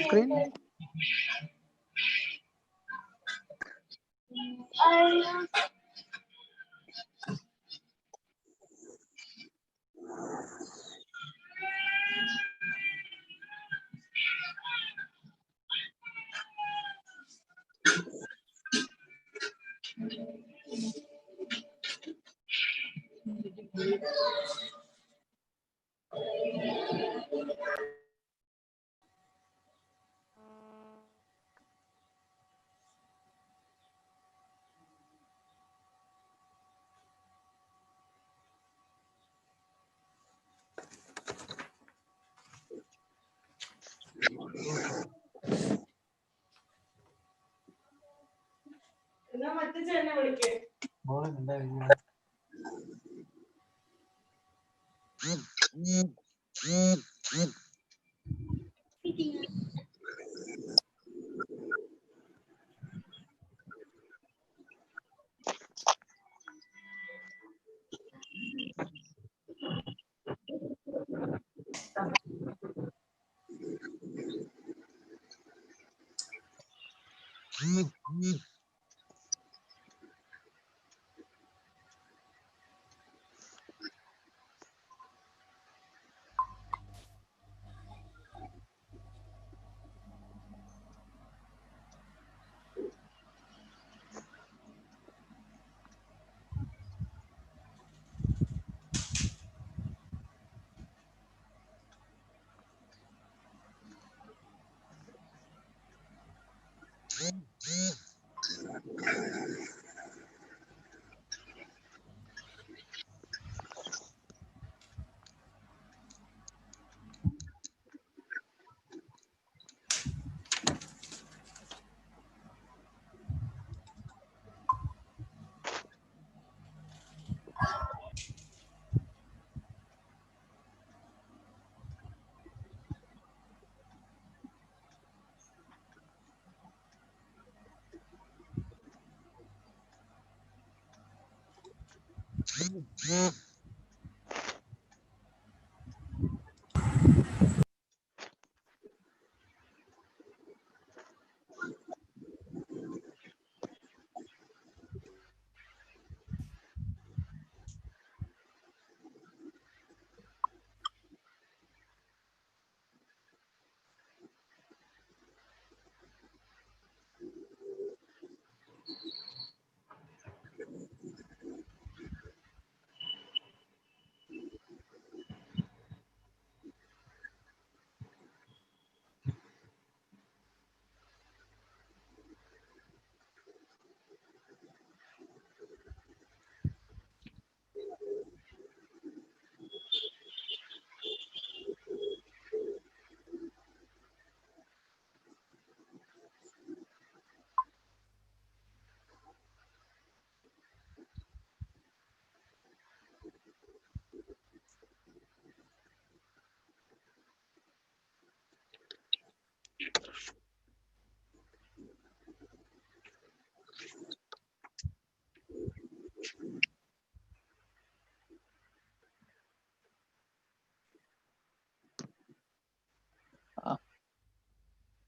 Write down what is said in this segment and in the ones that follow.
Screen.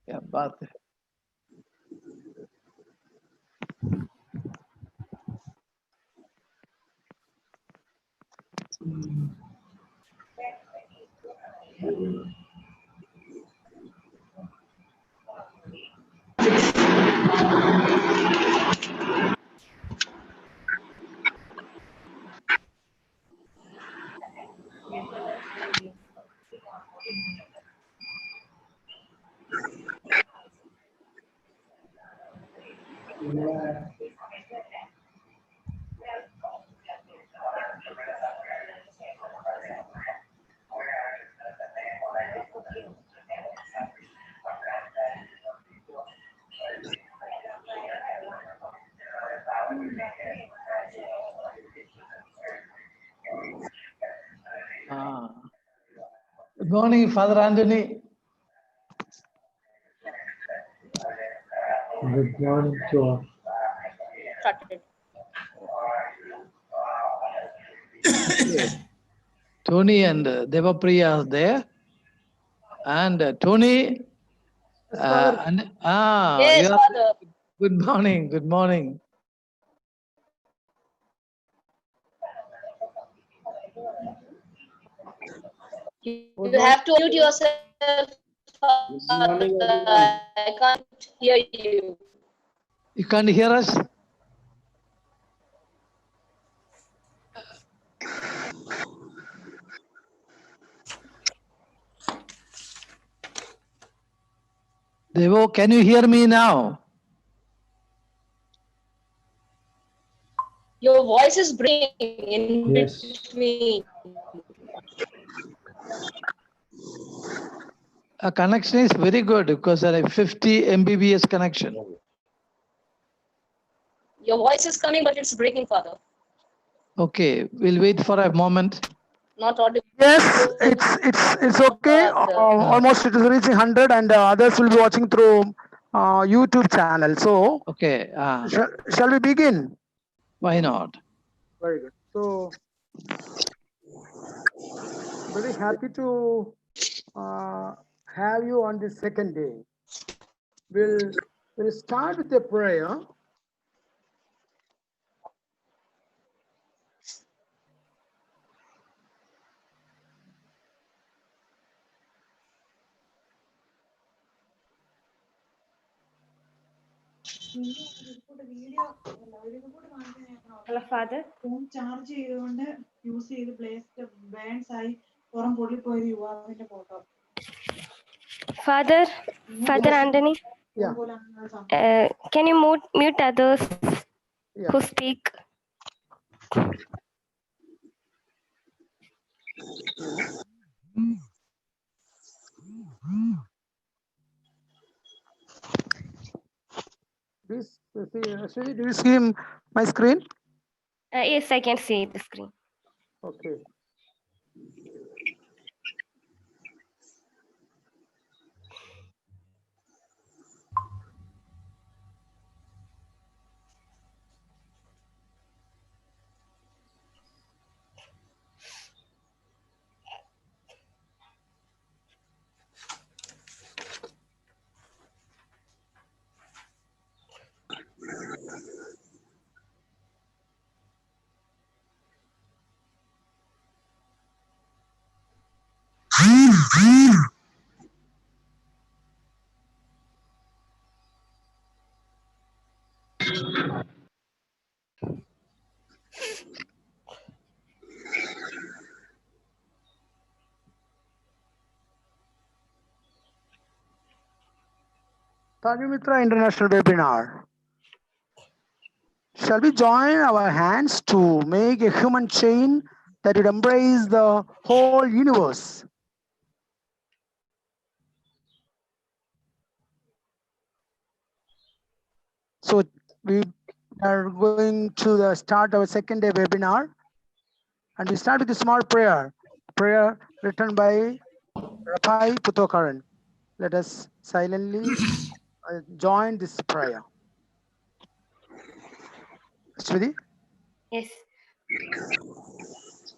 क्या बात है। Good morning, Father Anthony. Good morning to all. Tony and Devapriya are there. And Tony. Yes, Father. Good morning. Good morning. You have to mute yourself, Father. I can't hear you. You can't hear us? Devo, can you hear me now? Your voice is breaking in between. A connection is very good because I have 50 Mbps connection. Your voice is coming, but it's breaking, Father. Okay, we'll wait for a moment. Not audible. Yes, it's okay. Almost it is reaching 100, and others will be watching through YouTube channel. So, okay, shall we begin? Why not? Very good. So, very happy to have you on the second day. We'll start with a prayer. Hello, Father. Charge use Father Anthony. Yeah. Can you mute others who speak? Please, Ashwini, do you see my screen? Yes, I can see the screen. Okay. TARUMITRA International Webinar. Shall we join our hands to make a human chain that would embrace the whole universe? So we are going to start our second day webinar, and we start with a small prayer written by Rapai Putokaran. Let us silently join this prayer. Shruti? Yes.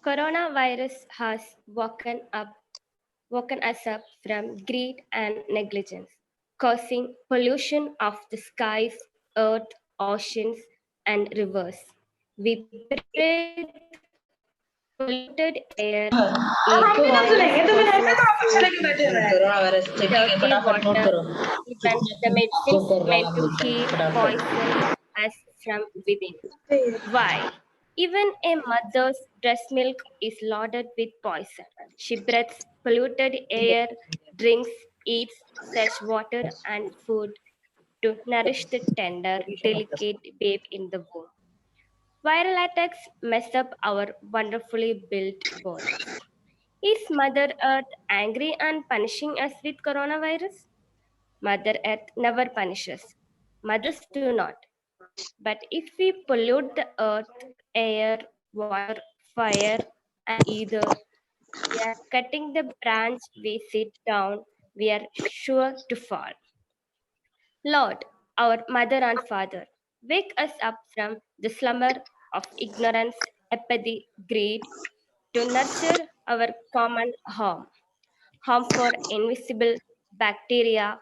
Coronavirus has woken us up from greed and negligence, causing pollution of the skies, earth, oceans, and rivers. We breathe polluted air, eat poisonous food, dirty water, even the medicines meant to heal poison us from within. Why? Even a mother's breast milk is loaded with poison. She breathes polluted air, drinks, eats such water and food to nourish the tender, delicate babe in the womb. Viral attacks mess up our wonderfully built bodies. Is Mother Earth angry and punishing us with coronavirus? Mother Earth never punishes. Mothers do not. But if we pollute the earth, air, water, fire, and either, we are cutting the branch we sit down, we are sure to fall. Lord, our Mother and Father, wake us up from the slumber of ignorance, apathy, greed, to nurture our common home. harmful invisible bacteria,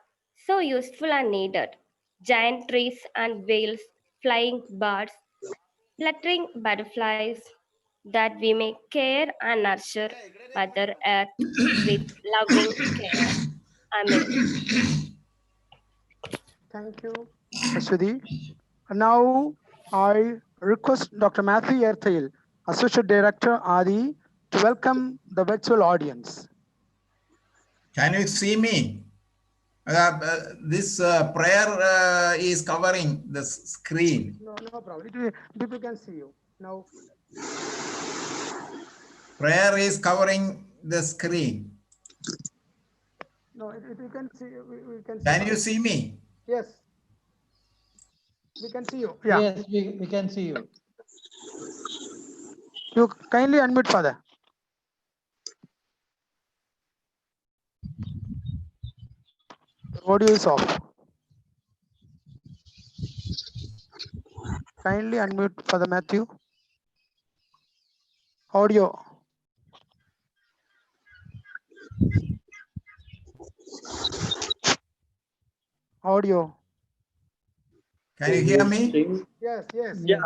so useful and needed. Giant trees and whales, flying birds, fluttering butterflies, that we may care and nurture Mother Earth with loving care. Amen. Thank you, Ashwati. And now I request Dr. Matthew Erthail, Associate Director, ADI, to welcome the virtual audience. Can you see me? This prayer is covering the screen. No problem. People can see you. Now, Prayer is covering the screen. no, we can see. We can see. Can you see me? Yes. We can see you. Yeah. Yes, we can see you. You kindly unmute, Father. Audio is off. Kindly unmute, Father Matthew. Audio. Audio. Can you hear me? Yes, yes. Yeah.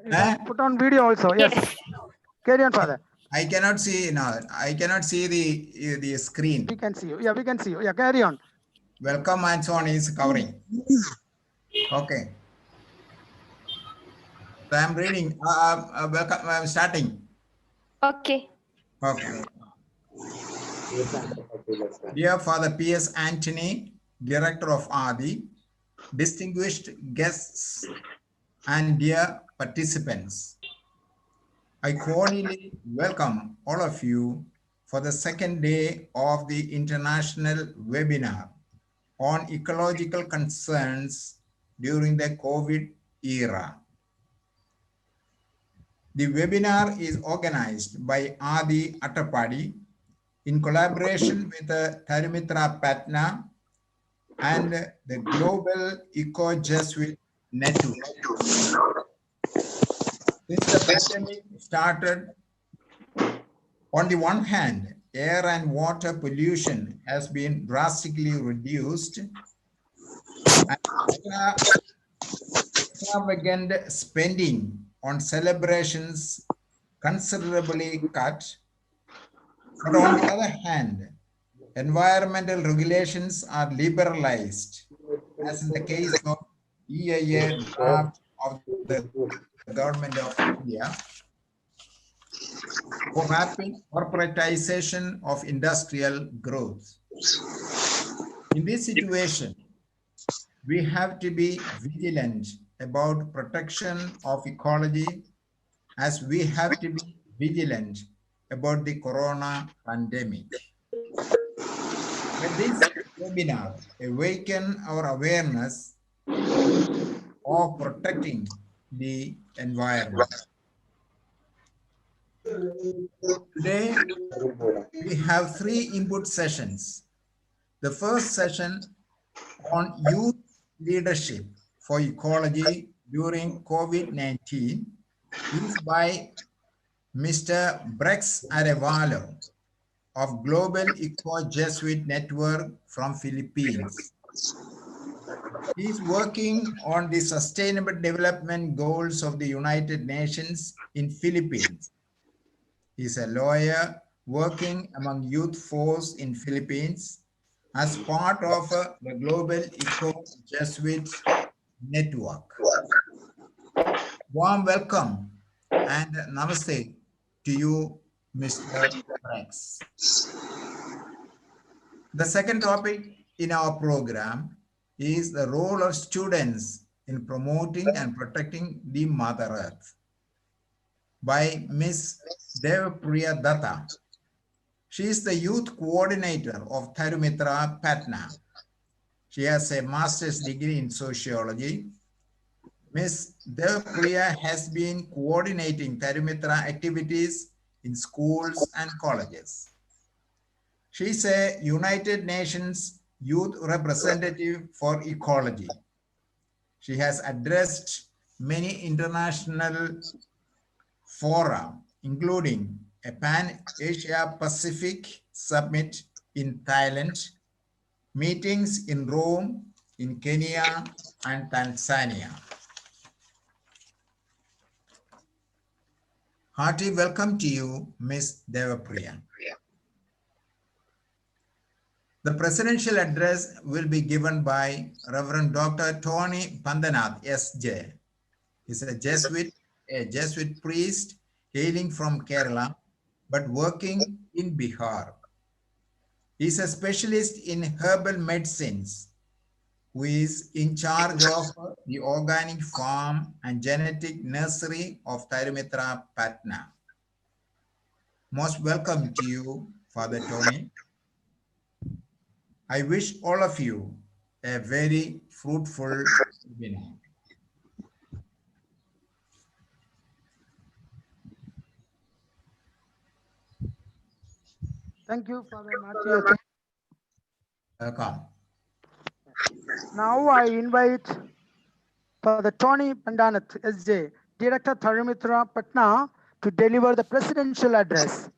You can put on video also. Yes. Yes. Carry on, Father. I cannot see now. I cannot see the screen. We can see you. Yeah, we can see you. Yeah, carry on. Welcome and so on is covering. Okay. So I'm reading. Welcome. I'm starting. Okay. Okay. Dear Father P.S. Anthony, Director of ADI, distinguished guests, and dear participants, I cordially welcome all of you for the second day of the international webinar on ecological concerns during the COVID era. The webinar is organized by Adi Attapadi in collaboration with TARUMITRA Patna and the Global Eco-Jesuit Network. Since the pandemic started, on the one hand, air and water pollution has been drastically reduced and extravagant spending on celebrations considerably cut. But on the other hand, environmental regulations are liberalized, as in the case of EIA draft of the Government of India for rapid corporatization of industrial growth. In this situation, we have to be vigilant about protection of ecology, as we have to be vigilant about the corona pandemic. Let this webinar awaken our awareness of protecting the environment. Today, we have 3 input sessions. The first session on youth leadership for ecology during COVID-19 is by Mr. Brex Arevalo of Global Eco-Jesuit Network from Philippines. He is working on the Sustainable Development Goals of the United Nations in Philippines. He is a lawyer working among youth force in Philippines as part of the Global Eco-Jesuit Network. Warm welcome and namaste to you, Mr. Brex. The second topic in our program is the role of students in promoting and protecting the Mother Earth by Ms. Devapriya Datta. She is the youth coordinator of TARUMITRA Patna. She has a master's degree in sociology. Ms. Devapriya has been coordinating TARUMITRA activities in schools and colleges. She is a United Nations Youth Representative for Ecology. She has addressed many international fora, including a Pan-Asia Pacific Summit in Thailand, meetings in Rome, in Kenya, and Tanzania. Hearty welcome to you, Ms. Devapriya. The presidential address will be given by Reverend Dr. Tony Pandanath, S.J. He's a Jesuit priest hailing from Kerala, but working in Bihar. He's a specialist in herbal medicines who is in charge of the organic farm and genetic nursery of TARUMITRA, Patna. Most welcome to you, Father Tony. I wish all of you a very fruitful evening. Thank you, Father Matthew. Welcome. Now I invite Father Tony Pandanath, SJ, Director TARUMITRA, Patna, to deliver the presidential address.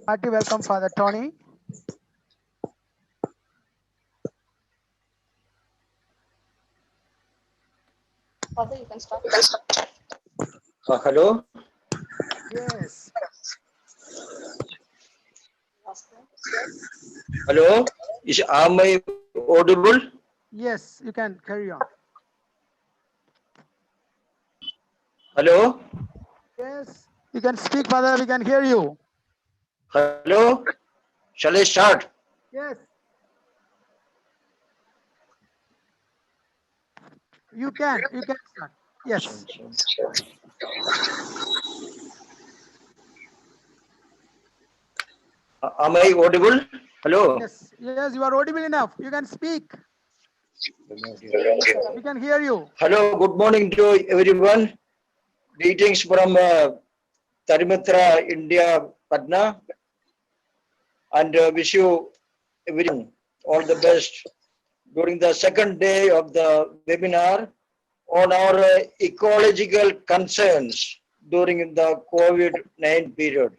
Hearty welcome, Father Tony. Father, you can start. Hello. Yes. Hello. Am I audible? Yes, you can carry on. Hello. Yes, you can speak, Father. We can hear you. Hello. Shall I start? Yes. You can start. Yes. Am I audible? Hello. Yes, you are audible enough. You can speak. We can hear you. Hello. Good morning to everyone. Greetings from TARUMITRA, India, Patna, and wish you everyone all the best during the second day of the webinar on our ecological concerns during the COVID-19 period.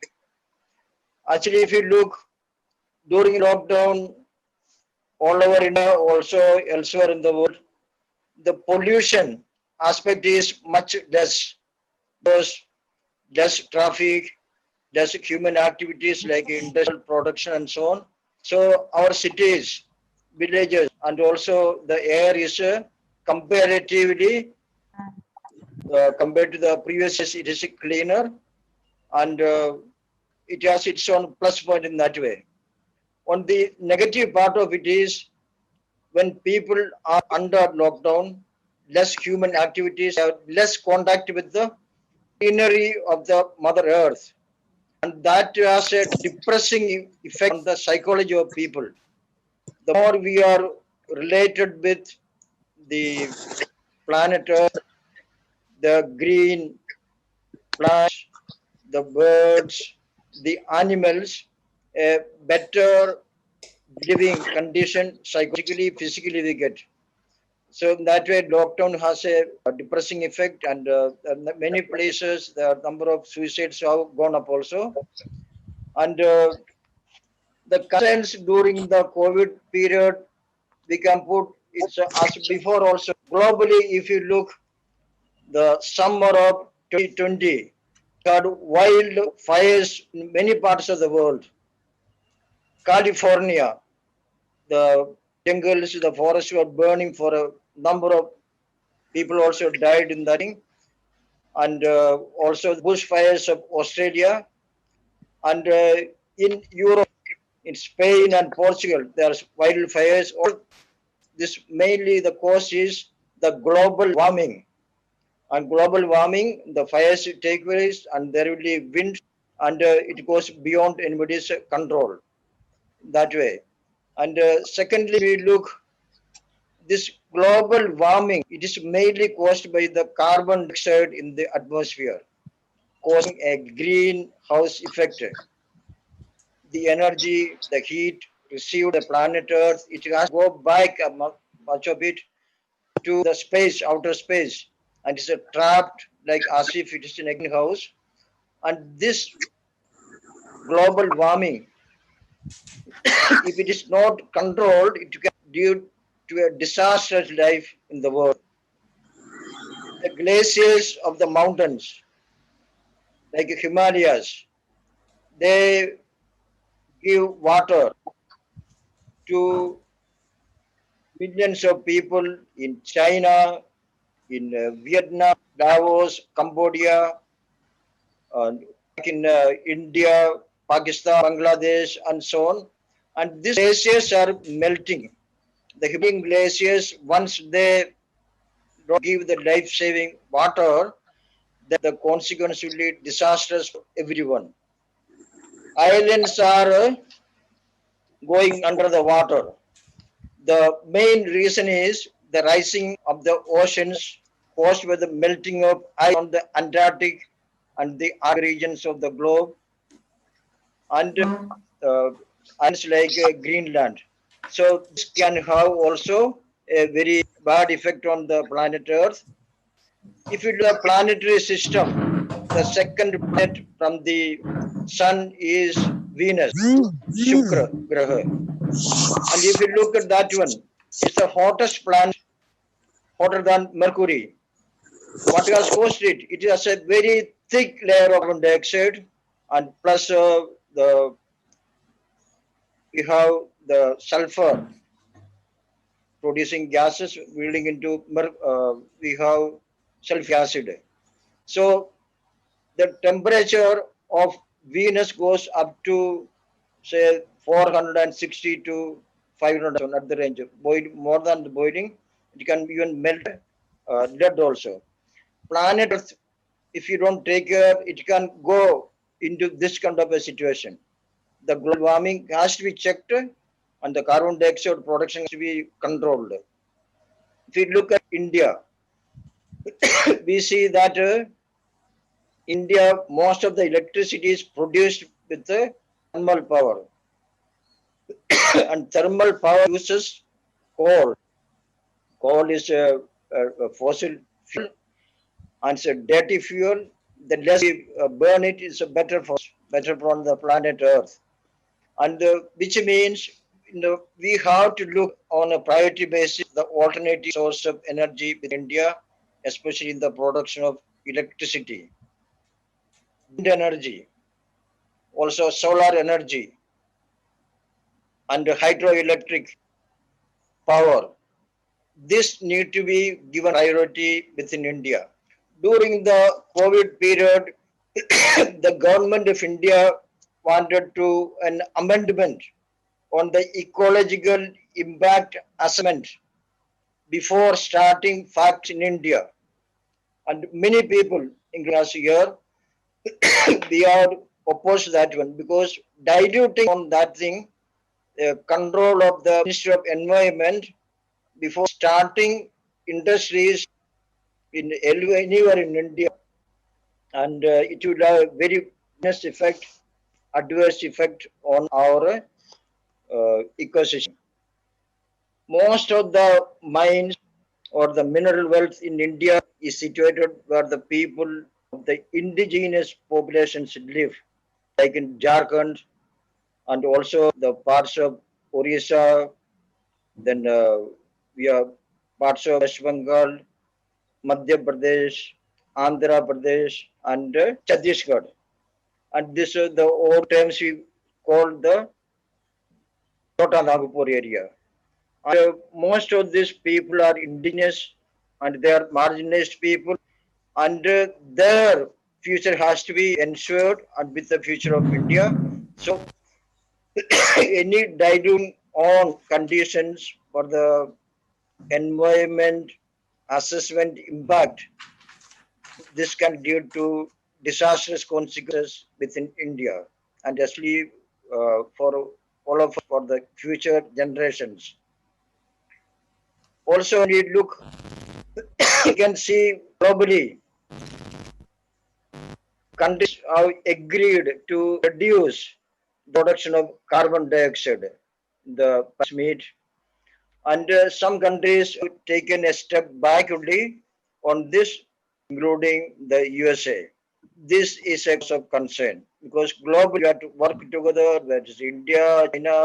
Actually, if you look during lockdown, all over India, also elsewhere in the world, the pollution aspect is much less. There's less traffic, less human activities like industrial production and so on. So our cities, villages, and also the air is comparatively, compared to the previous years, it is cleaner, and it has its own plus point in that way. On the negative part of it is when people are under lockdown, less human activities, have less contact with the greenery of the Mother Earth. And that has a depressing effect on the psychology of people. The more we are related with the planet Earth, the green plants, the birds, the animals, a better living condition psychologically, physically we get. So in that way, lockdown has a depressing effect, and many places the number of suicides have gone up also. And the concerns during the COVID period, we can put it's as before also. Globally, if you look, the summer of 2020 had wild fires in many parts of the world. California, the jungles, the forests were burning for a number of people also died in that thing. And also the bushfires of Australia, and in Europe, in Spain and Portugal, there's wildfires. All this mainly the cause is the global warming. And global warming, the fires take place, and there will be wind, and it goes beyond anybody's control that way. And secondly, we look this global warming. It is mainly caused by the carbon dioxide in the atmosphere, causing a greenhouse effect. The energy, the heat received the planet Earth, it has to go back much of it to the space, outer space, and it's trapped like as if it is in a greenhouse. And this global warming If it is not controlled, it can due to a disastrous life in the world. The glaciers of the mountains, like Himalayas, they give water to millions of people in China, in Vietnam, Laos, Cambodia, in India, Pakistan, Bangladesh, and so on. And these glaciers are melting. The Himalayan glaciers, once they don't give the life-saving water, then the consequence will be disastrous for everyone. Islands are going under the water. The main reason is the rising of the oceans caused by the melting of ice on the Antarctic and the other regions of the globe, and islands like Greenland. So this can have also a very bad effect on the planet Earth. If you do a planetary system, the second planet from the sun is Venus, Shukra Graha. And if you look at that one, it's the hottest planet, hotter than Mercury. What has caused it? It has a very thick layer of carbon dioxide, and plus we have the sulfur producing gases building into we have sulfuric acid. So the temperature of Venus goes up to say 460 to 500 at the range. More than the boiling, it can even melt lead also. Planet Earth, if you don't take care, it can go into this kind of a situation. The global warming has to be checked and the carbon dioxide production has to be controlled. If you look at India, we see that India, most of the electricity is produced with thermal power. And thermal power uses coal. Coal is a fossil fuel and it's a dirty fuel. The less we burn it, is better for the planet Earth. And which means we have to look on a priority basis the alternative source of energy in India, especially in the production of electricity, wind energy, also solar energy, and hydroelectric power. This need to be given priority within India. During the COVID period, the government of India wanted to an amendment on the ecological impact assessment before starting facts in India. And many people, including us here, we are opposed to that one because diluting on that thing, control of the Ministry of Environment before starting industries in anywhere in India, and it will have a very adverse effect on our ecosystem. Most of the mines or the mineral wealth in India is situated where the people of the indigenous populations live, like in Jharkhand and also the parts of Orissa, then we have parts of West Bengal, Madhya Pradesh, Andhra Pradesh, and Chhattisgarh. And this is the old terms we call the Chota Nagpur area. And, most of these people are indigenous and they are marginalized people, and their future has to be ensured and with the future of India. So any diluting on conditions for the environment assessment impact, this can lead to disastrous consequences within India and especially for all of us, for the future generations. Also, when we look, you can see globally, countries have agreed to reduce the production of carbon dioxide in the meat, and some countries have taken a step back only on this, including the USA. this is a cause of concern because globally we have to work together, that is India, China,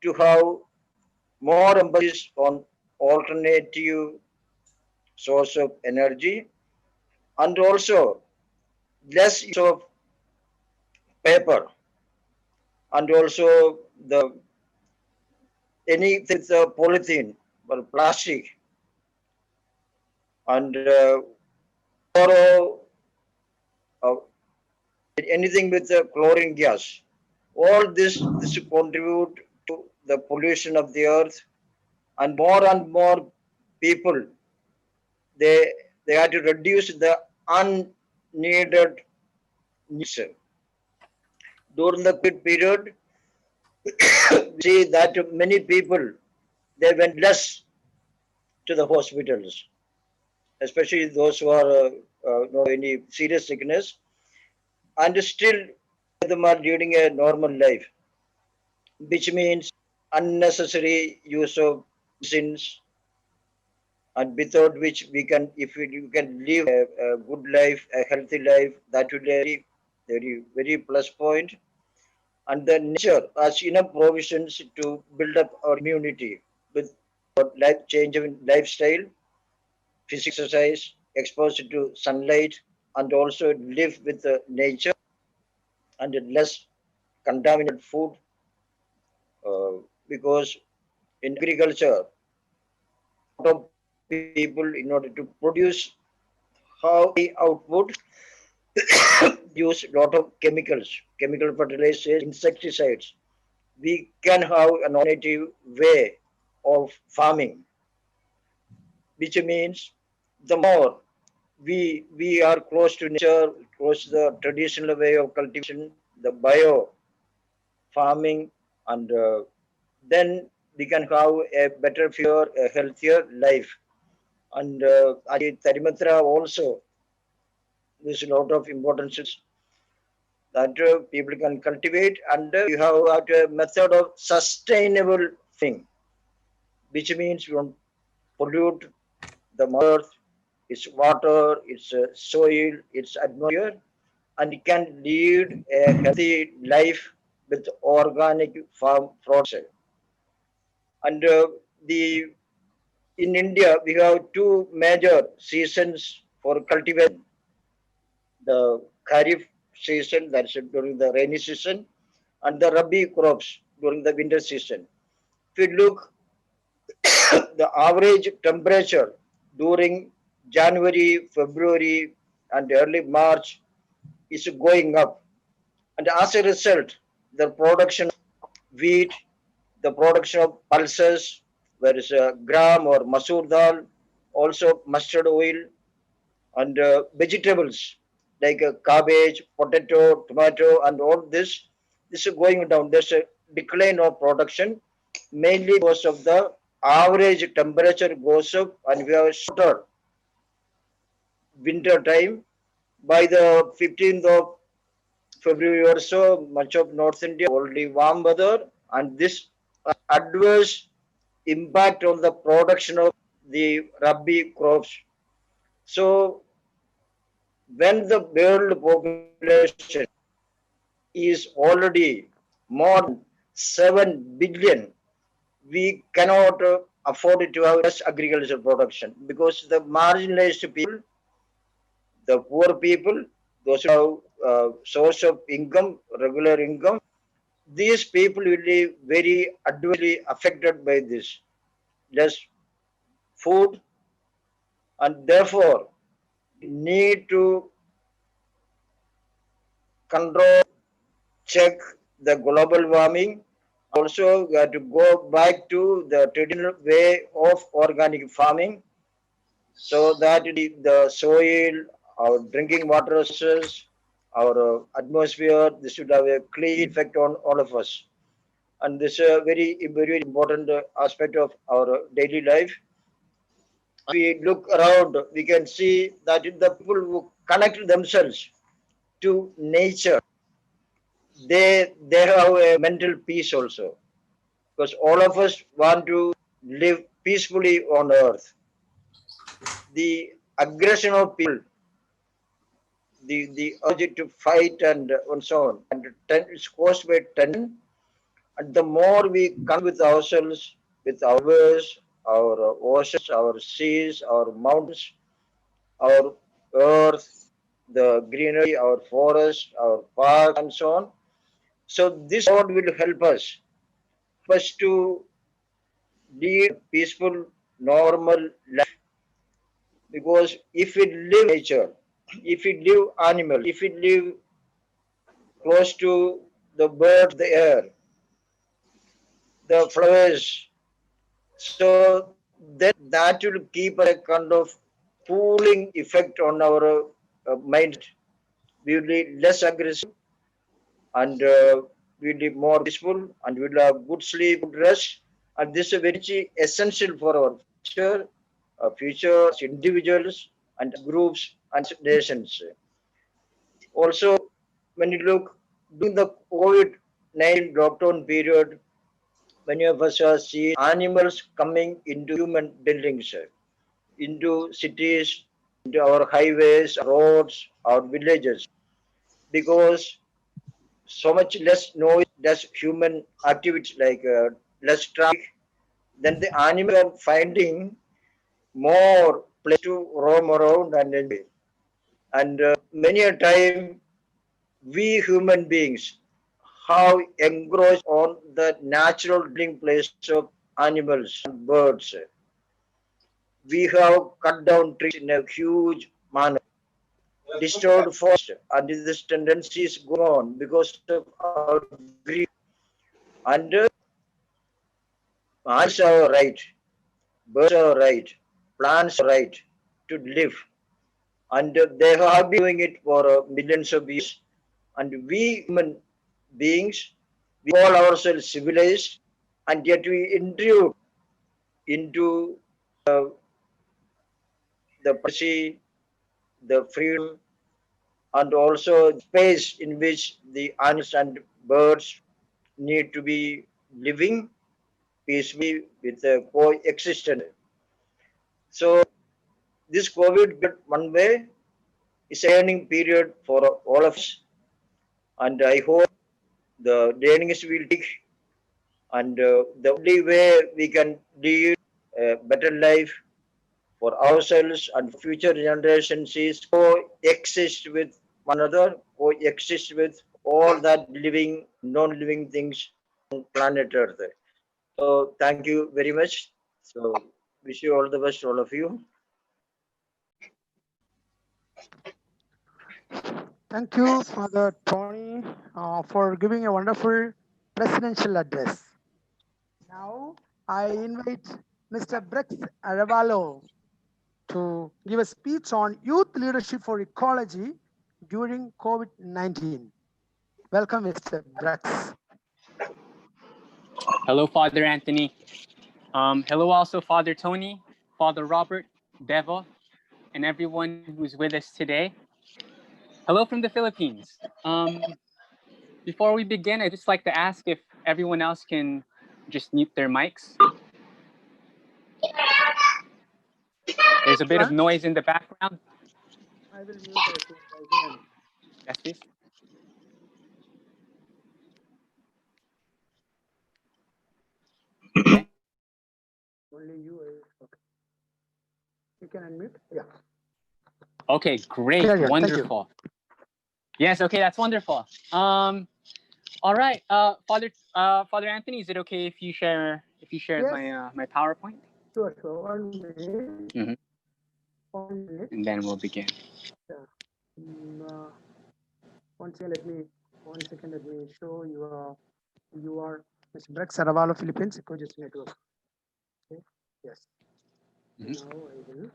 to have more emphasis on alternative source of energy and also less use of paper and also the any with polythene or plastic and or uh, anything with chlorine gas. All this contribute to the pollution of the earth, and more people they they have to reduce the unneeded needs. During the COVID period, we see that many people they went less to the hospitals, especially those who are not any serious sickness, and still them are leading a normal life, which means unnecessary use of medicines, and without which we can, if we can live a good life, a healthy life, that will be very plus point. And the nature has enough provisions to build up our immunity with life change in lifestyle, physical exercise, exposure to sunlight, and also live with nature and less contaminated food. Because in agriculture, a lot of people, in order to produce high output, use a lot of chemicals, chemical fertilizers, insecticides. We can have an alternative way of farming, which means the more we are close to nature, close to the traditional way of cultivation, the bio farming, and then we can have a better future, a healthier life. And at Tarimatra also, there's a lot of importance that people can cultivate, and you have a method of sustainable thing, which means you don't pollute the earth, its water, its soil, its atmosphere, and it can lead a healthy life with organic farm products. And the in India we have two major seasons for cultivation: the Kharif season, that's during the rainy season, and the Rabi crops during the winter season. If you look, the average temperature during January, February, and early March is going up. And as a result, the production of wheat, the production of pulses, where is gram or masoor dal, also mustard oil, and vegetables like cabbage, potato, tomato, and all this is going down. There's a decline of production, mainly because of the average temperature goes up, and we have shorter winter time. By the 15th of February or so, much of North India already warm weather, and this adverse impact on the production of the Rabi crops. So when the world population is already more than 7 billion, we cannot afford to have less agricultural production because the marginalized people, the poor people, those who have source of income, regular income, these people will be very adversely affected by this less food, and therefore need to control, check the global warming. Also, we have to go back to the traditional way of organic farming so that the soil, our drinking water sources, our atmosphere, this should have a clean effect on all of us. And this is a very important aspect of our daily life. If we look around, we can see that the people who connect themselves to nature, they have a mental peace also, because all of us want to live peacefully on earth. The aggression of people, the urge to fight and so on, and it's caused by tension. And the more we come with ourselves, with our rivers, our oceans, our seas, our mountains, our earth, the greenery, our forests, our parks, and so on. So this God will help us first to lead a peaceful, normal life. Because if we live nature, if we live animals, if we live close to the birds, the air, the flowers, so then that will keep a kind of cooling effect on our mind. We will be less aggressive and we will be more peaceful and we will have good sleep, good rest. And this is very essential for our future as individuals and groups and nations. Also, when you look during the COVID-19 lockdown period, many of us have seen animals coming into human buildings, into cities, into our highways, roads, our villages, because so much less noise, less human activities like less traffic, then the animals are finding more place to roam around and enjoy. And many a time, we human beings have engrossed on the natural dwelling place of animals and birds. We have cut down trees in a huge manner, destroyed forest, and this tendency is going on because of our greed. And animals are right, birds are right, plants are right to live, and they have been doing it for millions of years. And we human beings, we call ourselves civilized, and yet we intrude into uh, the privacy, the freedom, and also space in which the animals and birds need to be living peacefully with coexistence. So this COVID, one way, is a learning period for all of us, and I hope the learnings will take, and the only way we can lead a better life for ourselves and future generations is coexist with one another, coexist with all that living, non-living things on planet Earth. So thank you very much. So wish you all the best, all of you. Thank you, Father Tony, for giving a wonderful presidential address. Now, I invite Mr. Brex Aravalo to give a speech on youth leadership for ecology during COVID-19. Welcome, Mr. Brex. Hello, Father Anthony. Hello also, Father Tony, Father Robert, Deva, and everyone who's with us today. Hello from the Philippines. Before we begin, I'd just like to ask if everyone else can just mute their mics. There's a bit of noise in the background. I will mute as soon as I can. Yes, please. Okay. Only you. Okay. You can unmute. Yeah. Okay, great, Carry on. wonderful. Yes, okay, that's wonderful. All right, Father Anthony, is it okay if you share Yes. my PowerPoint? Sure. 1 minute. Mm-hmm. 1 minute. And then we'll begin. Yeah. One second, let me show you are Mr. Brex Saravalo, Philippines, Ecology Network. Okay. Yes. Mm-hmm. Now I will.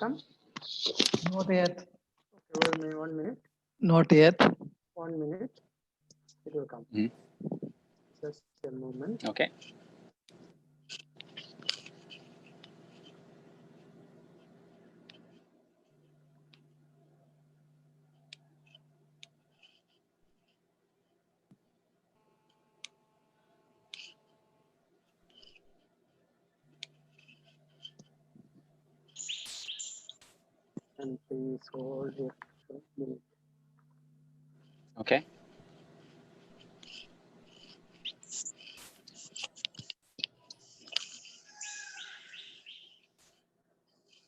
come? Not yet. Okay, 1 minute. Not yet. 1 minute. It will come. Mhm. Just a moment. Okay. And please hold it for a minute. Okay.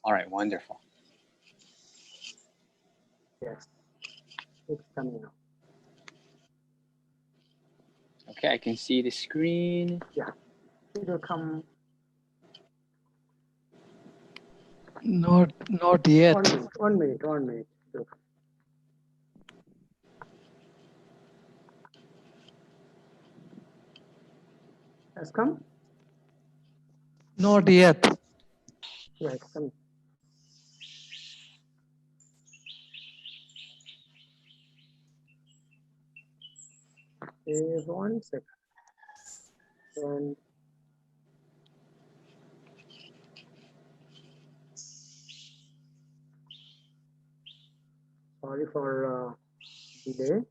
All right. Wonderful. Yes, it's coming now. Okay. I can see the screen. Yeah, it will come. Not yet. 1 minute. 1 minute. 1 minute. It will come. Has come? Not yet. Yeah, it's coming. Okay, 1 second. And sorry for delay.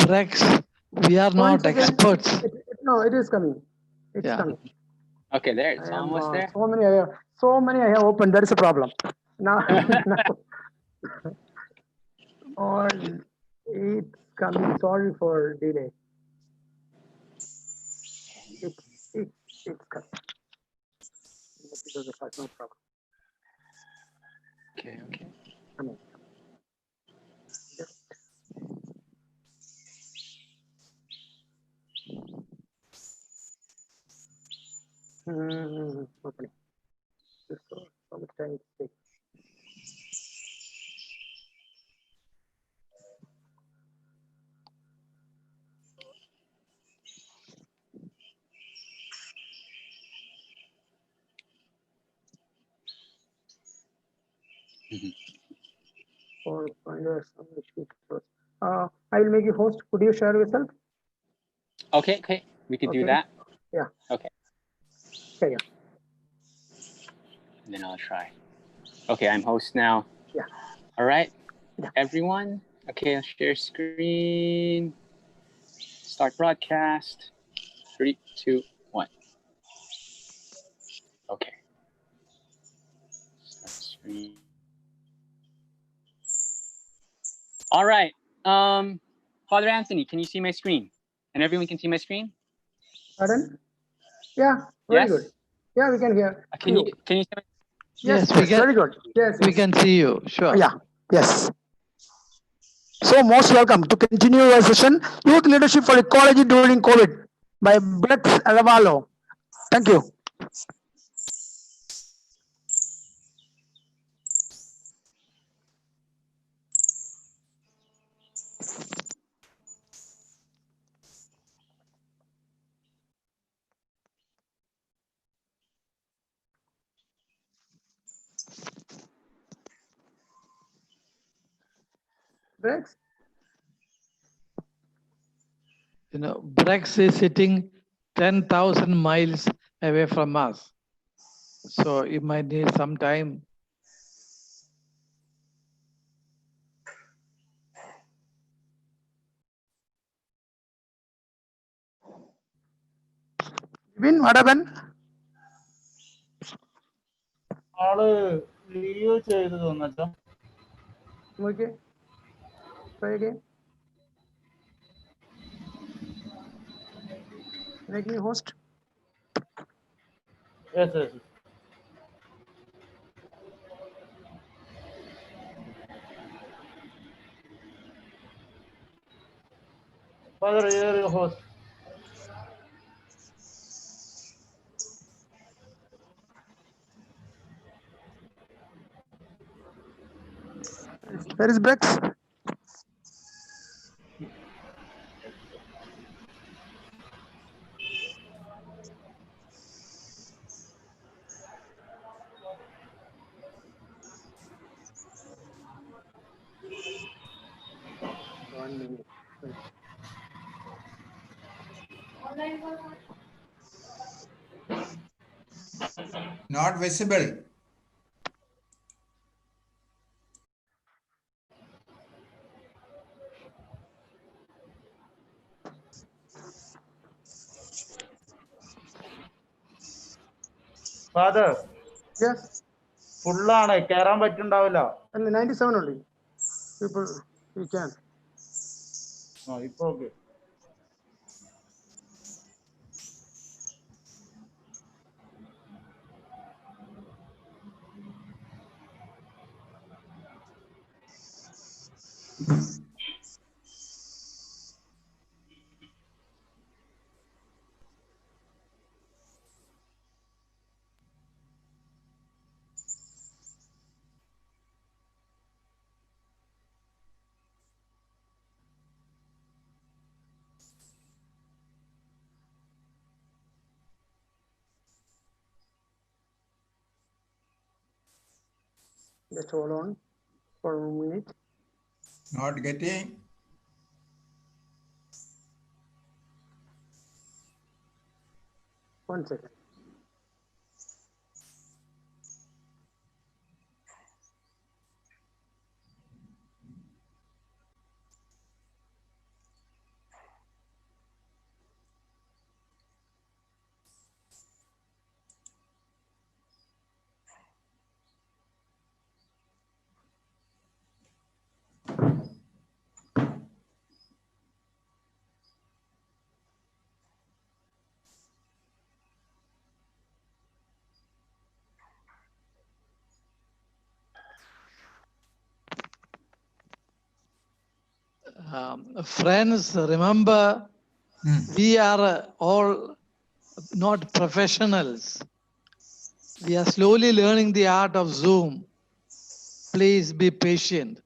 Brex, we are 1 not second. experts. No, it is coming. It's Yeah. coming. Okay. There. I It's am almost there. so many I have opened. That is a problem. Now, all it's coming. Sorry for delay. It's coming. Because of that, no problem. Okay. Okay. Coming. Okay. So much time it takes. Mhm. For finder some issues. I will make you host. Could you share yourself? Okay. Okay. We could do Okay. that. Yeah. Okay. Okay. Yeah. And then I'll try. Okay. I'm host now. Yeah. All right. Yeah. Everyone. Okay. I'll share screen. Start broadcast. 3, 2, 1. Okay. Start screen. All right. Father Anthony, can you see my screen? And everyone can see my screen? Pardon? Yeah. Very Yes? good. Yeah, we can hear. Can you see my Yes. Yes, we can. Very good. Yes. We yes. can see you. Sure. Yeah. Yes. So most welcome to continue your session, Youth Leadership for Ecology during COVID by Brex Alavalo. Thank you. Brex? You know, Brex is sitting 10,000 miles away from us. So you might need some time. Vin, what happened? ആള് leave ചെയ്തു തോന്നല്ലോ. Okay. Try again. Make me host. Yes, yes. Father, you're your host. Where is Brex? Not visible. Father Yes. ഫുള്ളാണ് കയറാൻ പറ്റുണ്ടാവില്ല. Only 97 only. People, you can. ഇപ്പൊ okay. Just hold on for a minute. Not getting. One second. Friends, remember, we are all not professionals. We are slowly learning the art of Zoom. Please be patient.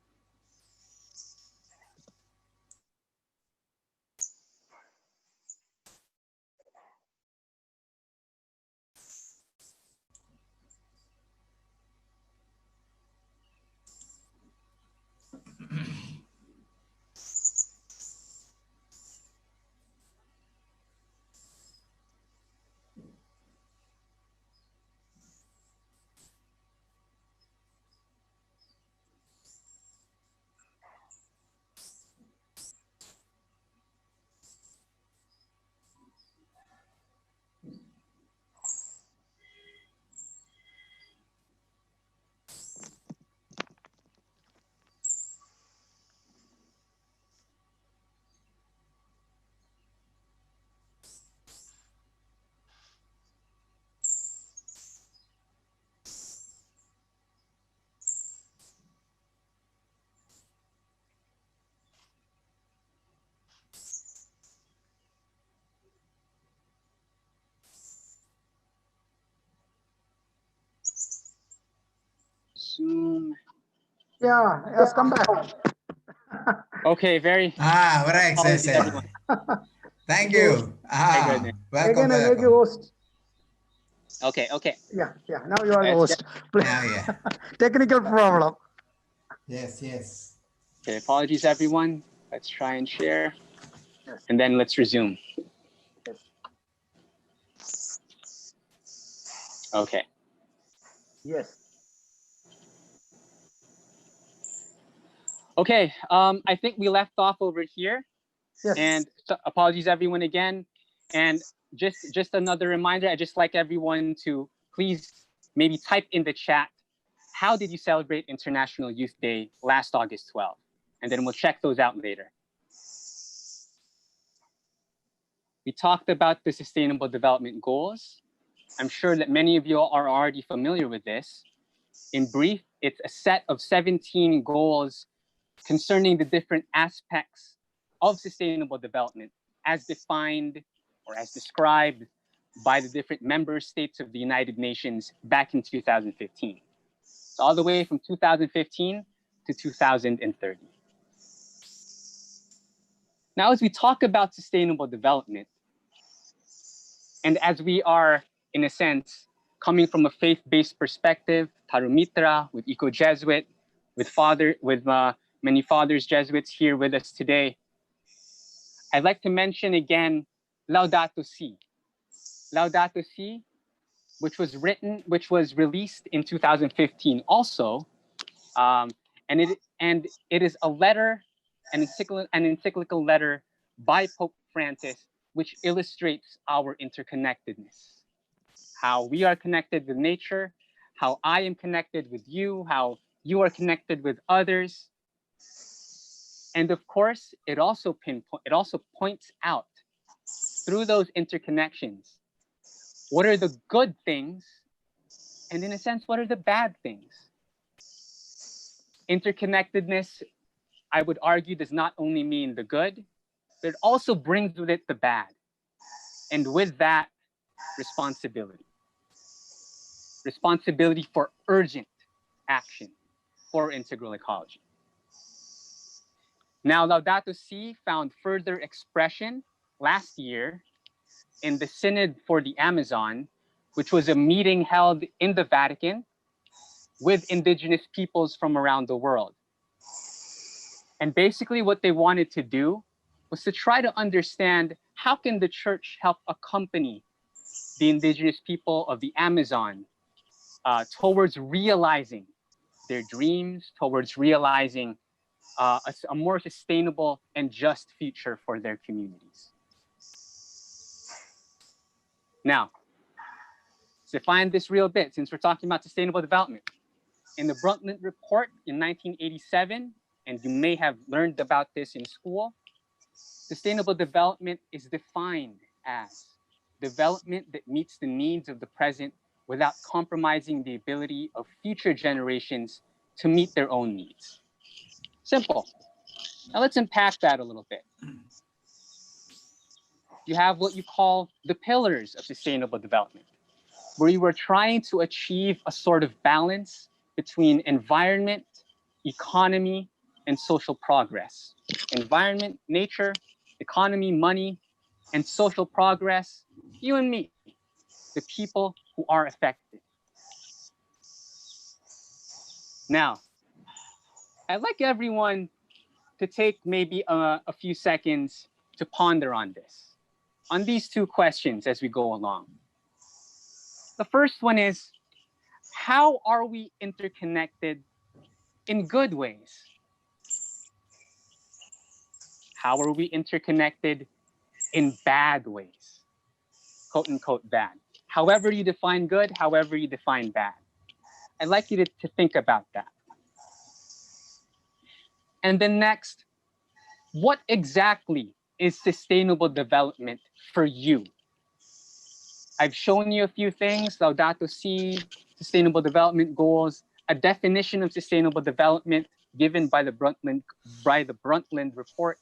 Zoom. Yeah, yes, come back. Okay, very Right. apologies, Yes, everyone. Thank you. My goodness. Welcome. Again, I make you host. Okay, okay. Yeah, now you are the Let's host. Now, yeah. Technical problem. Yes. Okay, apologies, everyone. Let's try and share. Yes. And then let's resume. Yes. Okay. Yes. Okay, I think we left off over here. Yes. And so apologies, everyone, again. And just another reminder, I'd just like everyone to please maybe type in the chat, how did you celebrate International Youth Day last August 12th? And then we'll check those out later. We talked about the Sustainable Development Goals. I'm sure that many of you are already familiar with this. In brief, it's a set of 17 goals concerning the different aspects of sustainable development as defined or as described by the different member states of the United Nations back in 2015. So all the way from 2015 to 2030. Now, as we talk about sustainable development, and as we are, in a sense, coming from a faith-based perspective, TARUMITRA, with Eco-Jesuit, with many fathers Jesuits here with us today, I'd like to mention again Laudato Si. Laudato Si, which was released in 2015 also, and it is a letter, an encyclical letter by Pope Francis, which illustrates our interconnectedness, how we are connected with nature, how I am connected with you, how you are connected with others. And of course, it also points out through those interconnections, what are the good things? And in a sense, what are the bad things? Interconnectedness, I would argue, does not only mean the good, but it also brings with it the bad. And with that, responsibility. Responsibility for urgent action for integral ecology. Now, Laudato Si found further expression last year in the Synod for the Amazon, which was a meeting held in the Vatican with indigenous peoples from around the world. And basically what they wanted to do was to try to understand how can the church help accompany the indigenous people of the Amazon towards realizing their dreams, towards realizing a more sustainable and just future for their communities. Now, to define this real bit, since we're talking about sustainable development, in the Brundtland Report in 1987, and you may have learned about this in school, sustainable development is defined as development that meets the needs of the present without compromising the ability of future generations to meet their own needs. Simple. Now let's unpack that a little bit. You have what you call the pillars of sustainable development, where you are trying to achieve a sort of balance between environment, economy, and social progress. Environment, nature, economy, money, and social progress, you and me, the people who are affected. Now, I'd like everyone to take maybe a few seconds to ponder on this, on these two questions as we go along. The first one is, how are we interconnected in good ways? How are we interconnected in bad ways? Quote unquote bad. However you define good, however you define bad. I'd like you to think about that. And then next, what exactly is sustainable development for you? I've shown you a few things, Laudato Si, sustainable development goals, a definition of sustainable development given by the Brundtland Report.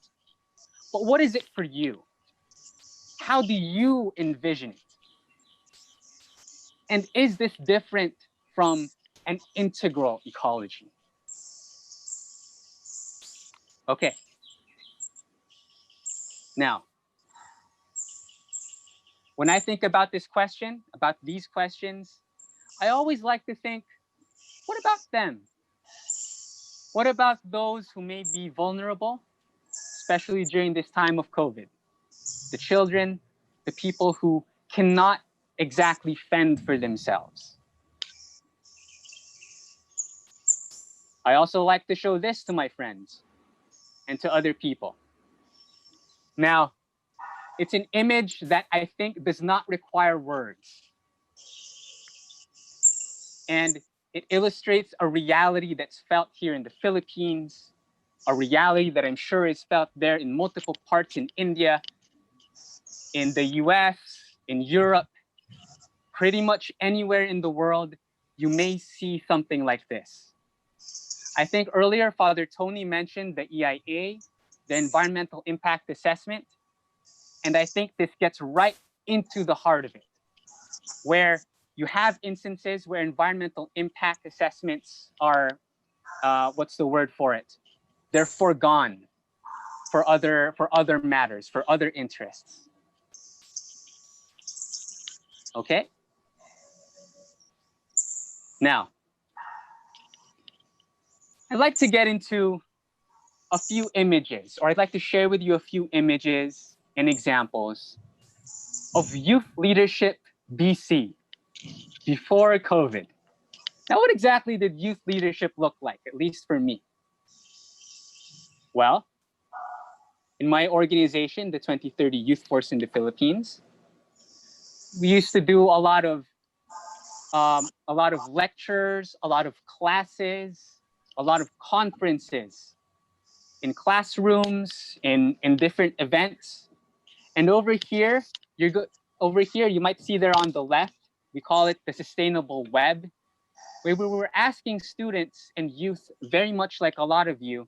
But what is it for you? How do you envision it? And is this different from an integral ecology? Okay. Now, when I think about this question, about these questions, I always like to think, what about them? What about those who may be vulnerable, especially during this time of COVID? The children, the people who cannot exactly fend for themselves. I also like to show this to my friends and to other people. Now, it's an image that I think does not require words. And it illustrates a reality that's felt here in the Philippines, a reality that I'm sure is felt there in multiple parts in India, in the US, in Europe, pretty much anywhere in the world, you may see something like this. I think earlier, Father Tony mentioned the EIA, the Environmental Impact Assessment. And I think this gets right into the heart of it, where you have instances where environmental impact assessments are what's the word for it? They're foregone for other matters, for other interests. Okay? Now, I'd like to get into a few images, or I'd like to share with you a few images and examples of youth leadership BC, before COVID. Now, what exactly did youth leadership look like, at least for me? Well, in my organization, the 2030 Youth Force in the Philippines, we used to do a lot of lectures, a lot of classes, a lot of conferences in classrooms, in different events. And over here, you might see there on the left, we call it the sustainable web, where we were asking students and youth, very much like a lot of you,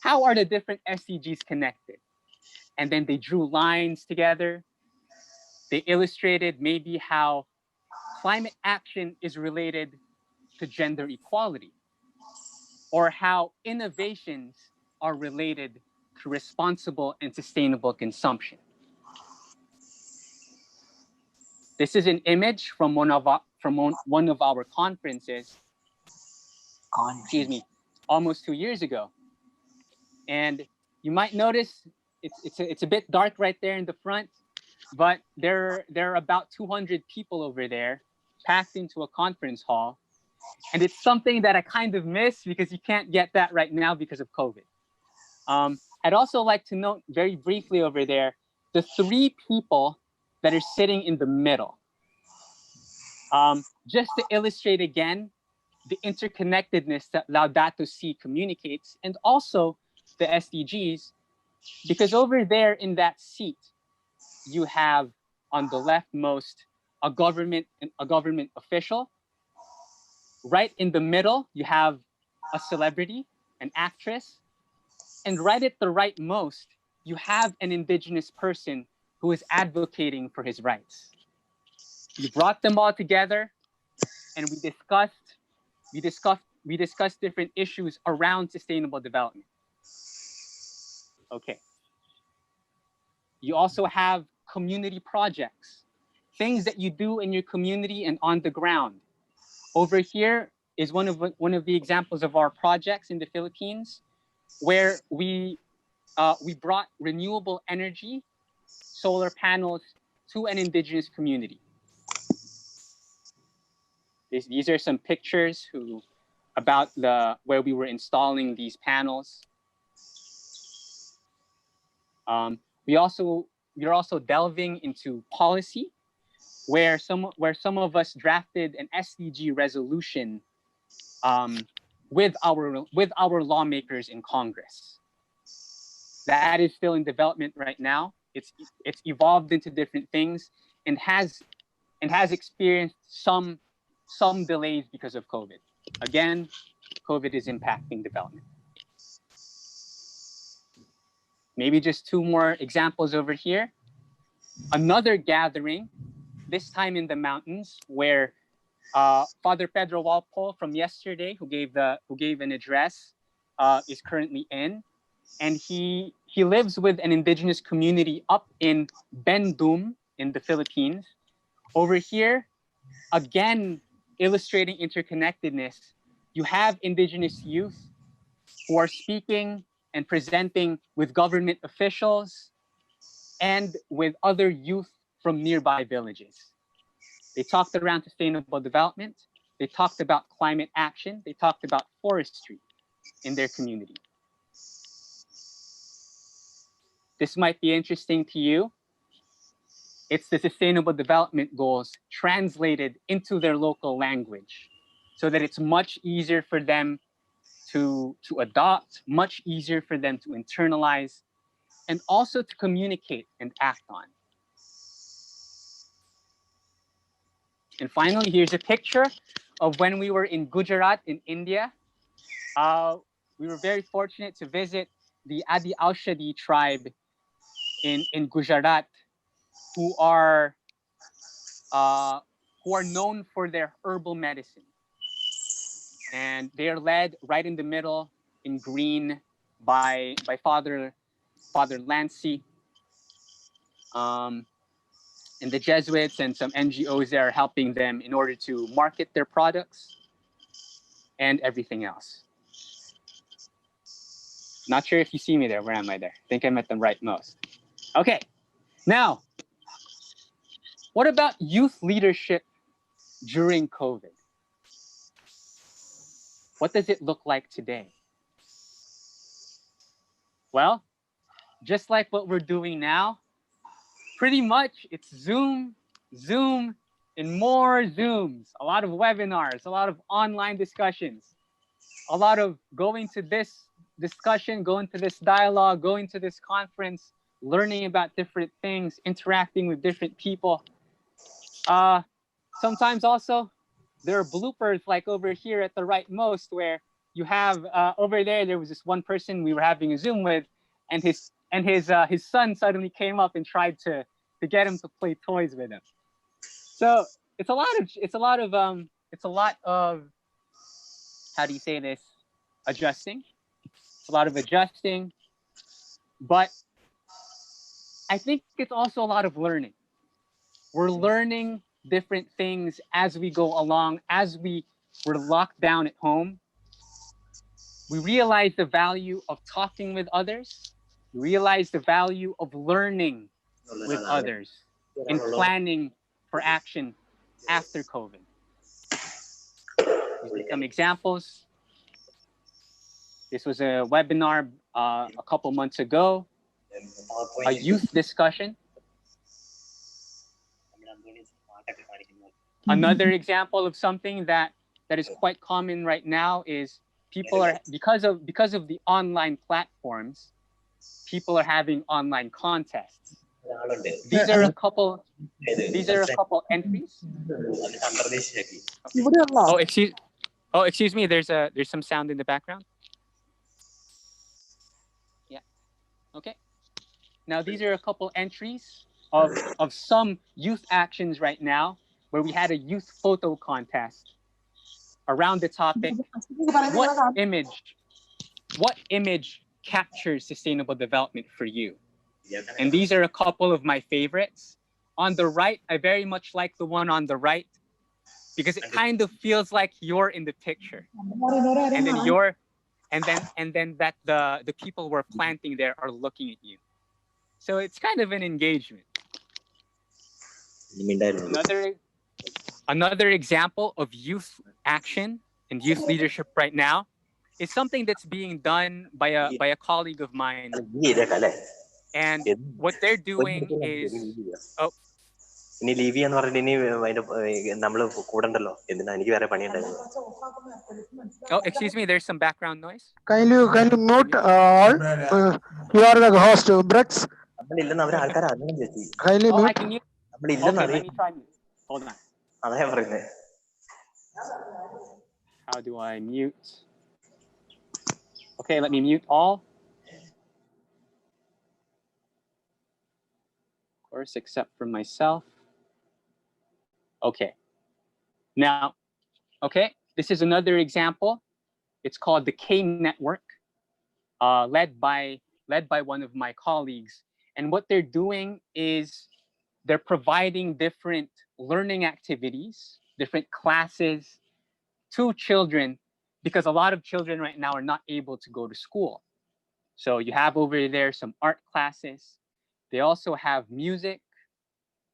how are the different SDGs connected? And then they drew lines together. They illustrated maybe how climate action is related to gender equality, or how innovations are related to responsible and sustainable consumption. This is an image from one of our conferences, excuse me, almost 2 years ago. And you might notice it's a bit dark right there in the front, but there are about 200 people over there packed into a conference hall. And it's something that I kind of miss because you can't get that right now because of COVID. I'd also like to note very briefly over there, the 3 people that are sitting in the middle. Just to illustrate again, the interconnectedness that Laudato Si communicates, and also the SDGs, because over there in that seat, you have on the leftmost a government official. Right in the middle, you have a celebrity, an actress, and right at the rightmost, you have an indigenous person who is advocating for his rights. We brought them all together, and we discussed different issues around sustainable development. Okay. You also have community projects, things that you do in your community and on the ground. Over here is one of the examples of our projects in the Philippines, where we brought renewable energy, solar panels, to an indigenous community. These are some pictures about where we were installing these panels. We're also delving into policy, where some of us drafted an SDG resolution with our lawmakers in Congress. That is still in development right now. It's evolved into different things and has experienced some delays because of COVID. Again, COVID is impacting development. Maybe just 2 more examples over here. Another gathering, this time in the mountains, where Father Pedro Walpole from yesterday, who gave an address, is currently in, and he lives with an indigenous community up in Bendum in the Philippines. Over here, again, illustrating interconnectedness, you have indigenous youth who are speaking and presenting with government officials and with other youth from nearby villages. They talked around sustainable development. They talked about climate action. They talked about forestry in their community. This might be interesting to you. It's the Sustainable Development Goals translated into their local language so that it's much easier for them to adopt, much easier for them to internalize, and also to communicate and act on. And finally, here's a picture of when we were in Gujarat in India. We were very fortunate to visit the Adi Aushadhi tribe in Gujarat, who are known for their herbal medicine. And they're led right in the middle in green by Father Lancy. And the Jesuits and some NGOs there are helping them in order to market their products and everything else. Not sure if you see me there. Where am I there? I think I'm at the rightmost. Okay. Now, what about youth leadership during COVID? What does it look like today? Well, just like what we're doing now, pretty much it's Zoom, and more Zooms, a lot of webinars, a lot of online discussions, a lot of going to this discussion, going to this dialogue, going to this conference, learning about different things, interacting with different people. Sometimes also there are bloopers like over here at the rightmost where you have over there was this one person we were having a Zoom with, and his son suddenly came up and tried to get him to play toys with him. So it's a lot of how do you say this? Adjusting. It's a lot of adjusting, but I think it's also a lot of learning. We're learning different things as we go along, as we were locked down at home. We realize the value of talking with others. We realize the value of learning with others and planning for action after COVID. These are some examples. This was a webinar a couple months ago, a youth discussion. Another example of something that is quite common right now is people are, because of the online platforms, people are having online contests. These are a couple entries. Excuse me, there's some sound in the background. Yeah. Okay. Now these are a couple entries of some youth actions right now where we had a youth photo contest around the topic, what image captures sustainable development for you? And these are a couple of my favorites. On the right, I very much like the one on the right because it kind of feels like you're in the picture. And then that the people we're planting there are looking at you. So it's kind of an engagement. Another example of youth action and youth leadership right now is something that's being done by a colleague of mine. And what they're doing is excuse me, there's some background noise. Kindly mute all. You are the host, Brett. Kindly mute. I can mute. Okay, let me try mute. Hold on. How do I mute? Okay, let me mute all. Of course, except for myself. Okay. Now, okay, this is another example. It's called the K Network, led by one of my colleagues. And what they're doing is they're providing different learning activities, different classes to children, because a lot of children right now are not able to go to school. So you have over there some art classes. They also have music.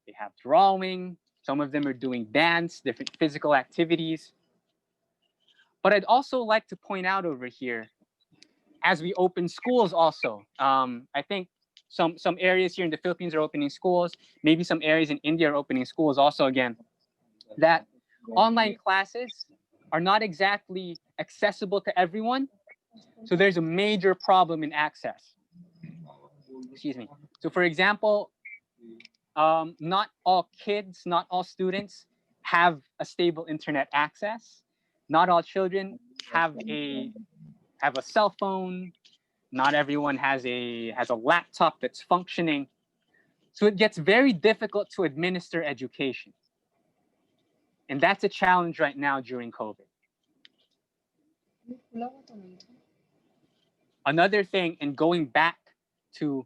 They have drawing. Some of them are doing dance, different physical activities. But I'd also like to point out over here, as we open schools also, I think some areas here in the Philippines are opening schools. Maybe some areas in India are opening schools also again. That online classes are not exactly accessible to everyone. So there's a major problem in access. Excuse me. So for example, not all kids, not all students have a stable internet access. Not all children have a cell phone. Not everyone has a laptop that's functioning. So it gets very difficult to administer education. And that's a challenge right now during COVID. Another thing, and going back to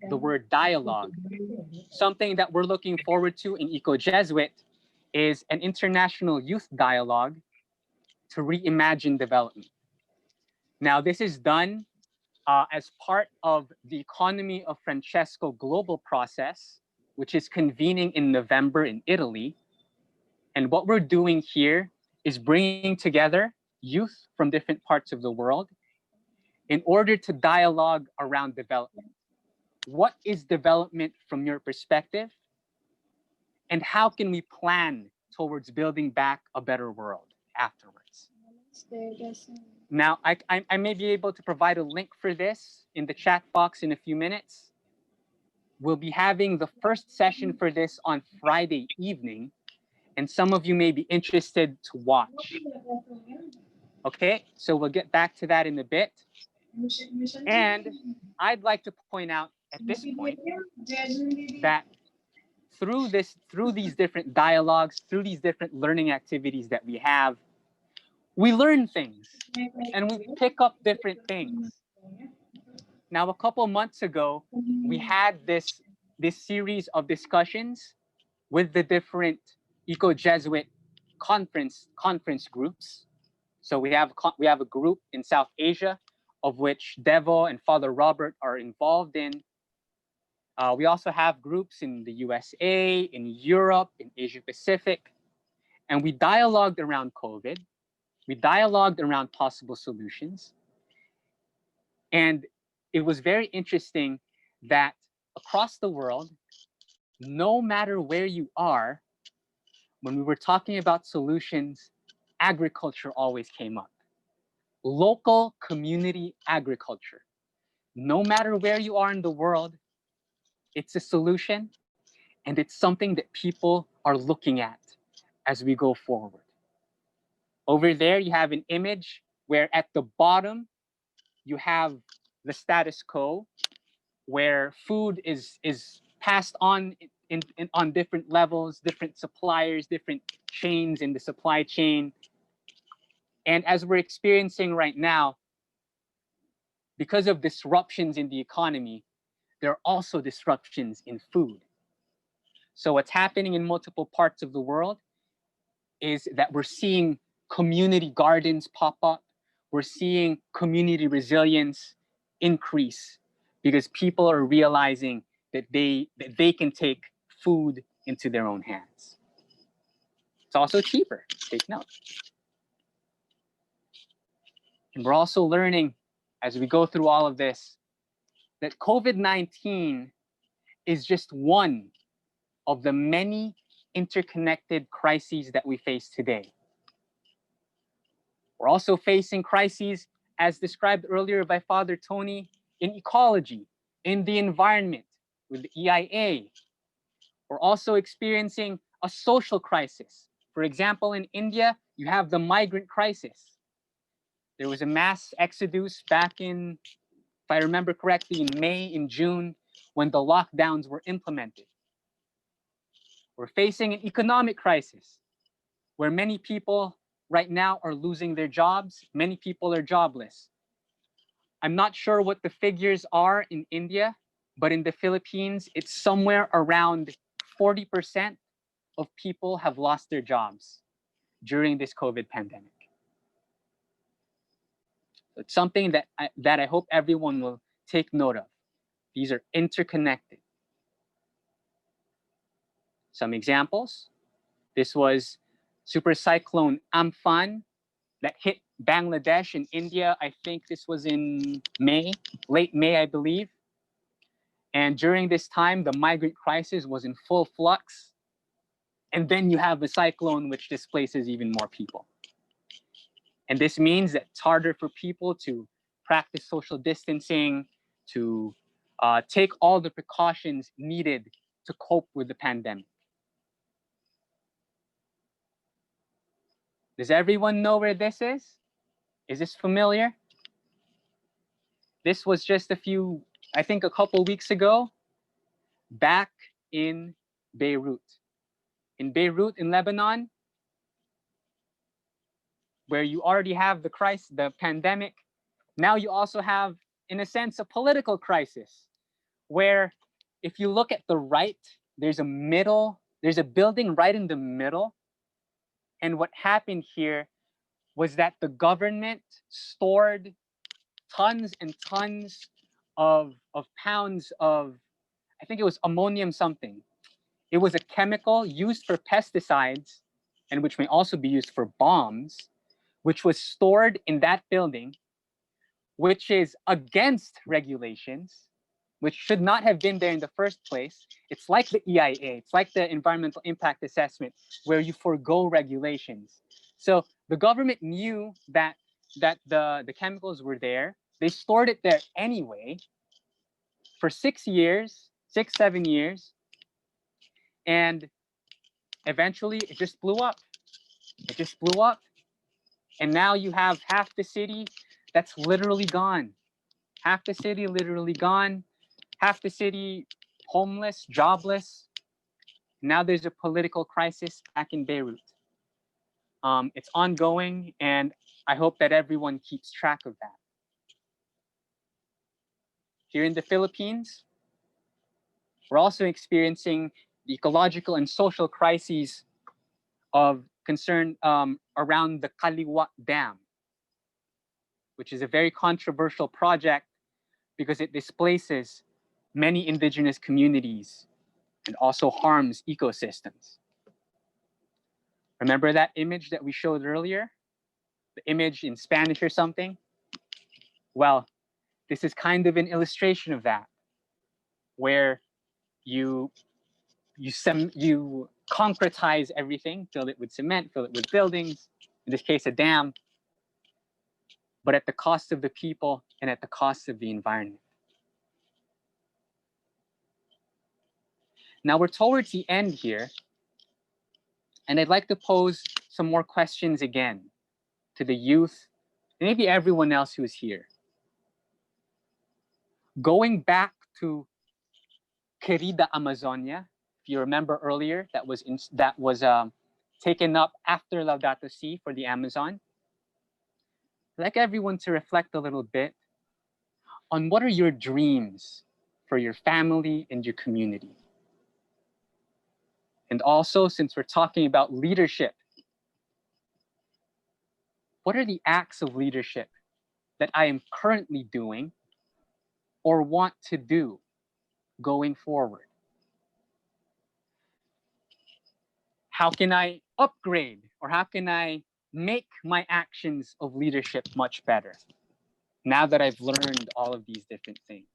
the word dialogue, something that we're looking forward to in Eco-Jesuit is an international youth dialogue to reimagine development. Now, this is done as part of the Economy of Francesco global process, which is convening in November in Italy. And what we're doing here is bringing together youth from different parts of the world in order to dialogue around development. What is development from your perspective? And how can we plan towards building back a better world afterwards? Now, I may be able to provide a link for this in the chat box in a few minutes. We'll be having the first session for this on Friday evening, and some of you may be interested to watch. Okay, so we'll get back to that in a bit. And I'd like to point out at this point that through these different dialogues, through these different learning activities that we have, we learn things and we pick up different things. Now, a couple months ago, we had this series of discussions with the different Eco-Jesuit conference groups. So we have a group in South Asia, of which Devo and Father Robert are involved in. We also have groups in the USA, in Europe, in Asia Pacific, and we dialogued around COVID. We dialogued around possible solutions. And it was very interesting that across the world, no matter where you are, when we were talking about solutions, agriculture always came up. Local community agriculture. No matter where you are in the world, it's a solution, and it's something that people are looking at as we go forward. Over there, you have an image where at the bottom, you have the status quo, where food is passed on on different levels, different suppliers, different chains in the supply chain. And as we're experiencing right now, because of disruptions in the economy, there are also disruptions in food. So what's happening in multiple parts of the world is that we're seeing community gardens pop up. We're seeing community resilience increase because people are realizing that they can take food into their own hands. It's also cheaper, take note. And we're also learning as we go through all of this that COVID-19 is just one of the many interconnected crises that we face today. We're also facing crises, as described earlier by Father Tony, in ecology, in the environment, with the EIA. We're also experiencing a social crisis. For example, in India, you have the migrant crisis. There was a mass exodus back in, if I remember correctly, in May, in June, when the lockdowns were implemented. We're facing an economic crisis where many people right now are losing their jobs. Many people are jobless. I'm not sure what the figures are in India, but in the Philippines, it's somewhere around 40% of people have lost their jobs during this COVID pandemic. It's something that I hope everyone will take note of. These are interconnected. Some examples. This was Super Cyclone Amphan that hit Bangladesh and India. I think this was in May, late May, I believe. And during this time, the migrant crisis was in full flux. And then you have a cyclone which displaces even more people. And this means that it's harder for people to practice social distancing, to take all the precautions needed to cope with the pandemic. Does everyone know where this is? Is this familiar? This was just I think a couple weeks ago, back in Beirut. In Beirut, in Lebanon, where you already have the crisis, the pandemic. Now you also have, in a sense, a political crisis, where if you look at the right, there's a building right in the middle. And what happened here was that the government stored tons and tons of pounds of, I think it was ammonium something. It was a chemical used for pesticides and which may also be used for bombs, which was stored in that building, which is against regulations, which should not have been there in the first place. It's like the EIA, it's like the environmental impact assessment, where you forego regulations. So the government knew that the chemicals were there. They stored it there anyway for 6 years, 7 years, and eventually it just blew up. It just blew up. And now you have half the city that's literally gone. Half the city literally gone. Half the city homeless, jobless. Now there's a political crisis back in Beirut. It's ongoing, and I hope that everyone keeps track of that. Here in the Philippines, we're also experiencing the ecological and social crises of concern around the Kaliwa Dam, which is a very controversial project because it displaces many indigenous communities and also harms ecosystems. Remember that image that we showed earlier? The image in Spanish or something? Well, this is kind of an illustration of that, where you concretize everything, fill it with cement, fill it with buildings, in this case a dam, but at the cost of the people and at the cost of the environment. Now we're towards the end here, and I'd like to pose some more questions again to the youth, and maybe everyone else who is here. Going back to Querida Amazonia, if you remember earlier, that was taken up after Laudato Si for the Amazon. I'd like everyone to reflect a little bit on what are your dreams for your family and your community. And also, since we're talking about leadership, what are the acts of leadership that I am currently doing or want to do going forward? How can I upgrade, or how can I make my actions of leadership much better now that I've learned all of these different things?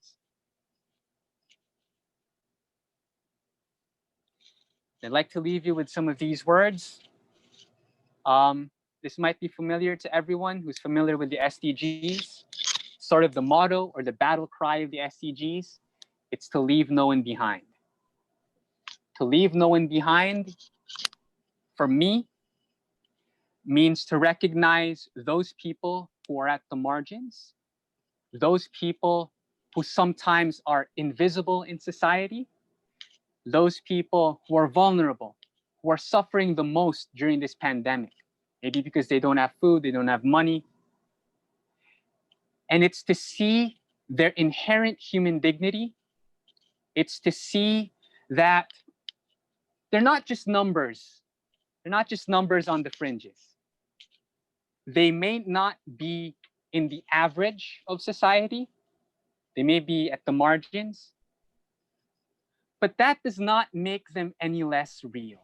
I'd like to leave you with some of these words. This might be familiar to everyone who's familiar with the SDGs. Sort of the motto or the battle cry of the SDGs. It's to leave no one behind. To leave no one behind, for me, means to recognize those people who are at the margins, those people who sometimes are invisible in society, those people who are vulnerable, who are suffering the most during this pandemic, maybe because they don't have food, they don't have money. And it's to see their inherent human dignity. It's to see that they're not just numbers. They're not just numbers on the fringes. They may not be in the average of society. They may be at the margins. But that does not make them any less real.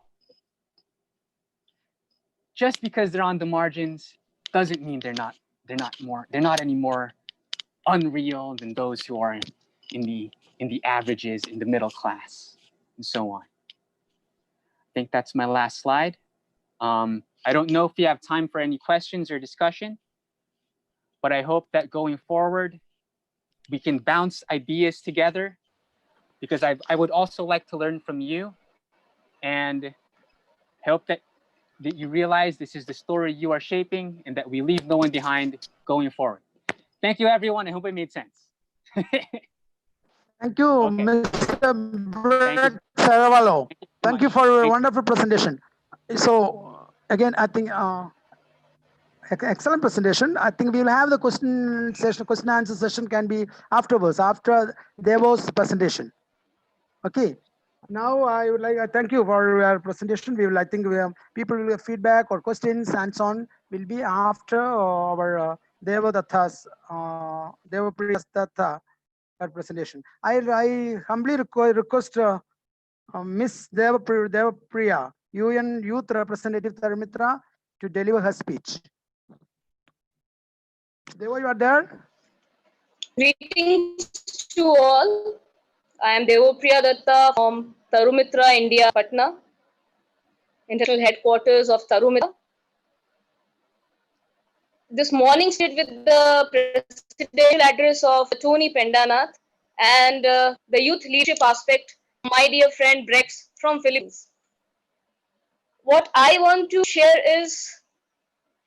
Just because they're on the margins doesn't mean they're not any more unreal than those who are in the averages, in the middle class, and so on. I think that's my last slide. I don't know if you have time for any questions or discussion, but I hope that going forward, we can bounce ideas together, because I would also like to learn from you, and I hope that you realize this is the story you are shaping and that we leave no one behind going forward. Thank you, everyone. I hope it made sense. Thank you, Okay. Mr. Brett Saravalo. Thank you for your wonderful presentation. So again, I think Excellent presentation. I think we will have the question and answer session can be afterwards, after Devo's presentation. Okay. Now I would like to thank you for your presentation. We will, I think we have people will have feedback or questions and so on will be after our Devadatta's Devapriya's Datta presentation. I humbly request Miss Devapriya, UN Youth Representative TARUMITRA, to deliver her speech. Deva, you are there? Greetings to all. I am Devopriya Datta from TARUMITRA India, Patna, international headquarters of TARUMITRA. This morning stayed with the presidential address of Tony Pendanath and the youth leadership aspect, my dear friend Brex from Philippines. What I want to share is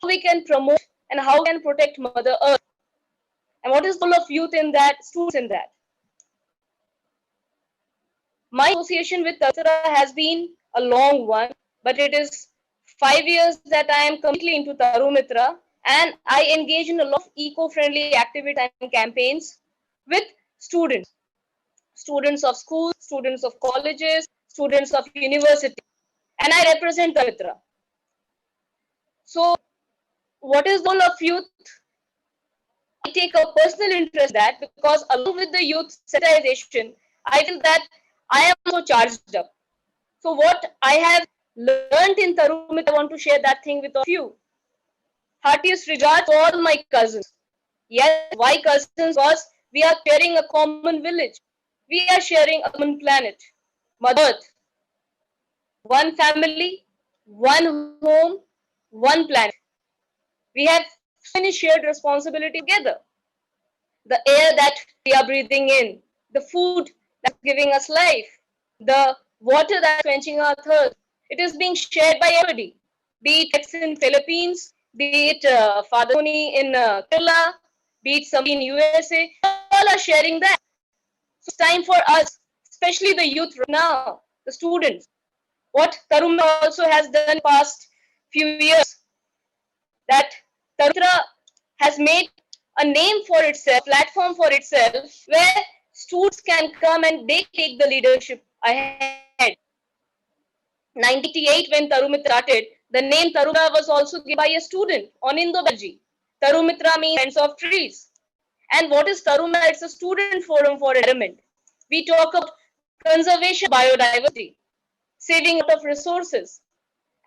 how we can promote and how we can protect Mother Earth. And what is the role of youth in that, students in that? My association with TARUMITRA has been a long one, but it is 5 years that I am completely into TARUMITRA, and I engage in a lot of eco-friendly activities and campaigns with students. Students of schools, students of colleges, students of university, and I represent TARUMITRA. So, what is the role of youth? I take a personal interest in that because along with the youth sensitization, I feel that I am also charged up. So what I have learned in TARUMITRA, I want to share that thing with all of you. Heartiest regards to all my cousins. Yes, why cousins? Because we are sharing a common village. We are sharing a common planet, Mother Earth. One family, one home, one planet. We have so many shared responsibilities together. The air that we are breathing in, the food that's giving us life, the water that's quenching our thirst. It is being shared by everybody, be it Tex in Philippines, be it Father Tony in Kerala, be it somebody in USA. All are sharing that. So it's time for us, especially the youth right now, the students. What TARUMITRA also has done in the past few years, that TARUMITRA has made a name for itself, platform for itself, where students can come and they take the leadership ahead. 1988, when TARUMITRA started, the name TARUMITRA was also given by a student on Indo-Belgi. TARUMITRA means Friends of Trees. And what is TARUMITRA? It's a student forum for environment. We talk about conservation of biodiversity, saving of resources.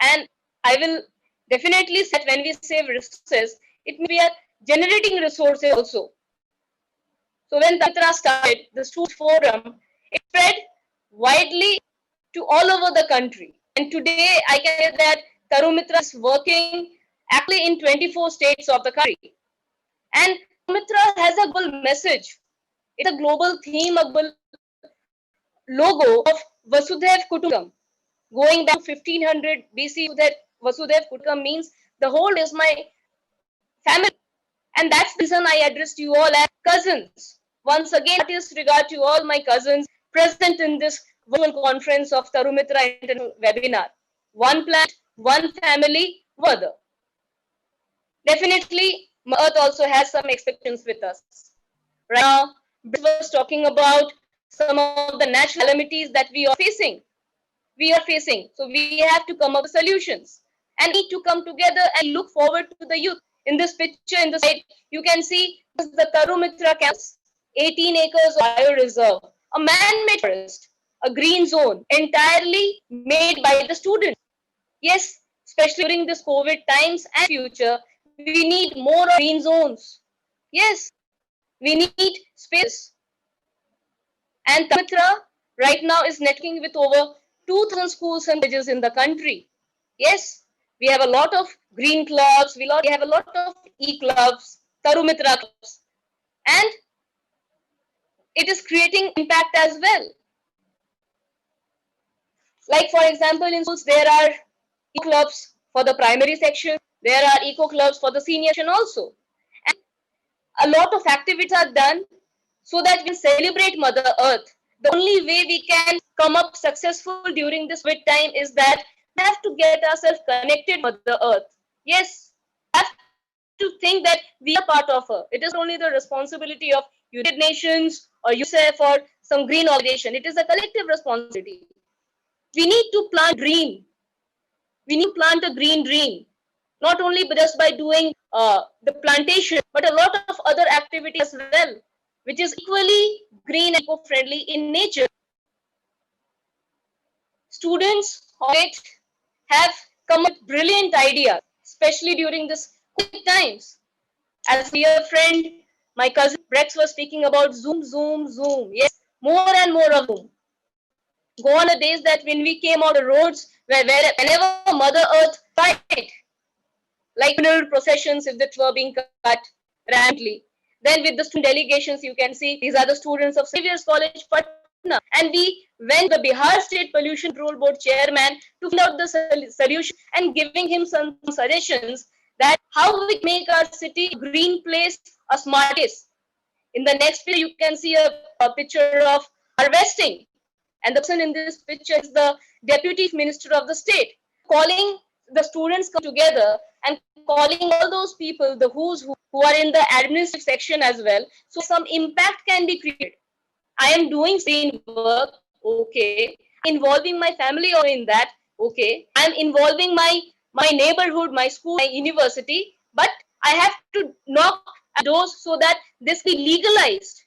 And I will definitely say that when we save resources, it means we are generating resources also. So when TARUMITRA started, the student forum, it spread widely to all over the country. And today I can say that TARUMITRA is working actually in 24 states of the country. And TARUMITRA has a global message. It's a global theme, a global logo of Vasudhaiv Kutumbakam. Going back to 1500 BC, that Vasudhaiv Kutumbakam means the whole is my family. And that's the reason I addressed you all as cousins. Once again, heartiest regard to all my cousins present in this virtual conference of TARUMITRA International Webinar. One planet, one family, mother. Definitely, Earth also has some expectations with us. Right now, Britt was talking about some of the natural calamities that we are facing. So we have to come up with solutions and need to come together and look forward to the youth. In this picture, in the side, you can see this is the TARUMITRA campus, 18 acres of bioreserve, a man-made forest, a green zone, entirely made by the students. Yes, especially during this COVID times and future, we need more green zones. Yes, we need space. And TARUMITRA right now is networking with over 2,000 schools and colleges in the country. Yes, we have a lot of green clubs, we have a lot of e-clubs, TARUMITRA clubs, and it is creating impact as well. Like for example, in schools there are eco-clubs for the primary section, there are eco-clubs for the senior section also. And a lot of activities are done so that we can celebrate Mother Earth. The only way we can come up successful during this COVID time is that we have to get ourselves connected with Mother Earth. Yes, we have to think that we are part of her. It is only the responsibility of United Nations or UNICEF or some green organization. It is a collective responsibility. We need to plant dream. We need to plant a green dream, not only just by doing the plantation, but a lot of other activities as well, which is equally green and eco-friendly in nature. Students of it have come up with brilliant ideas, especially during this COVID times. As a dear friend, my cousin Rex was speaking about Zoom, Zoom, Zoom. Yes, more and more of Zoom. Gone are the days that when we came on the roads, whenever Mother Earth cried, like funeral processions, if the trees were being cut rampantly. Then with the student delegations, you can see these are the students of Xavier's College, Patna. And we went to the Bihar State Pollution Control Board chairman to find out the solution and giving him some suggestions that how we make our city a green place, a smart place. In the next picture, you can see a picture of harvesting. And the person in this picture is the Deputy Minister of the state, calling the students come together and calling all those people, the who are in the administrative section as well. So some impact can be created. I am doing green work, okay. Involving my family or in that, okay. I'm involving my neighborhood, my school, my university, but I have to knock at doors so that this be legalized.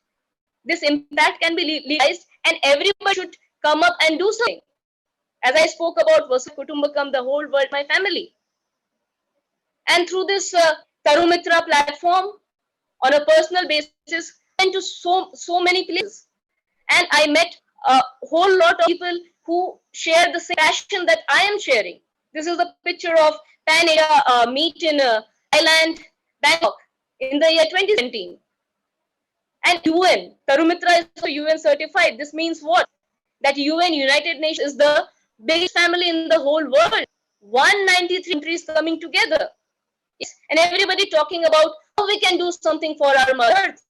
This impact can be legalized, and everybody should come up and do something. As I spoke about Vasu Kutumbakam, the whole world, my family. And through this TARUMITRA platform, on a personal basis, I went to so many places. And I met a whole lot of people who share the same passion that I am sharing. This is a picture of Pan-Asia meet in Thailand, Bangkok, in the year 2017. And UN, TARUMITRA is also UN certified. This means what? That UN, United Nations, is the biggest family in the whole world. 193 countries coming together. Yes. And everybody talking about how we can do something for our Mother Earth.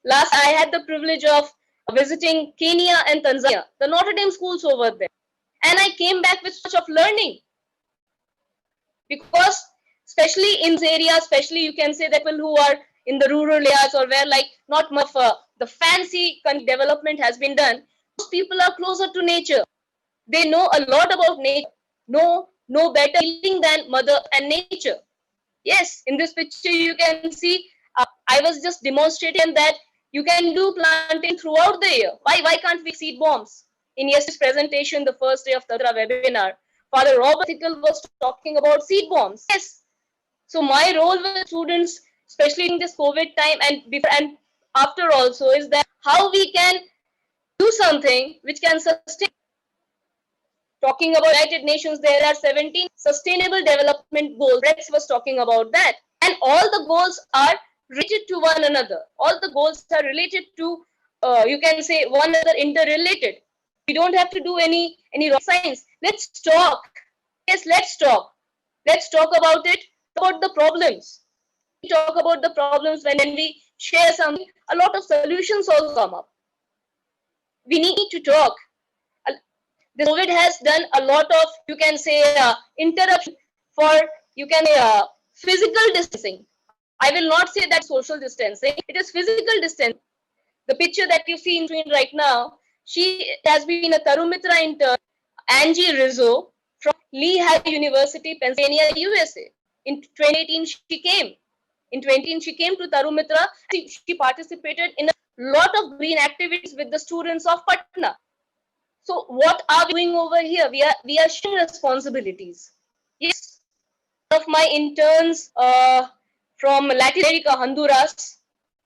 Last, I had the privilege of visiting Kenya and Tanzania, the Notre Dame schools over there. And I came back with so much of learning. Because especially in this area, especially you can say that people who are in the rural areas or where like not much of the fancy development has been done, those people are closer to nature. They know a lot about nature, know better feeling than mother and nature. Yes, in this picture you can see, I was just demonstrating that you can do planting throughout the year. Why can't we seed bombs? In yesterday's presentation, the first day of the webinar, Father Robert Thickle was talking about seed bombs. Yes. So my role with students, especially in this COVID time and before and after also, is that how we can do something which can sustain. Talking about United Nations, there are 17 Sustainable Development Goals. Rex was talking about that. And all the goals are related to one another. All the goals are related to, you can say, one another interrelated. We don't have to do any rocket science. Let's talk. Yes, let's talk. Let's talk about it, about the problems. We talk about the problems when we share something, a lot of solutions also come up. We need to talk. The COVID has done a lot of, you can say, interruption for, you can say, physical distancing. I will not say that social distancing. It is physical distancing. The picture that you see in screen right now, she has been a TARUMITRA intern, Angie Rizzo, from Lehigh University, Pennsylvania, USA. In 2018, she came. In 2018, she came to TARUMITRA. She participated in a lot of green activities with the students of Patna. So what are we doing over here? We are sharing responsibilities. Yes. One of my interns from Latin America, Honduras,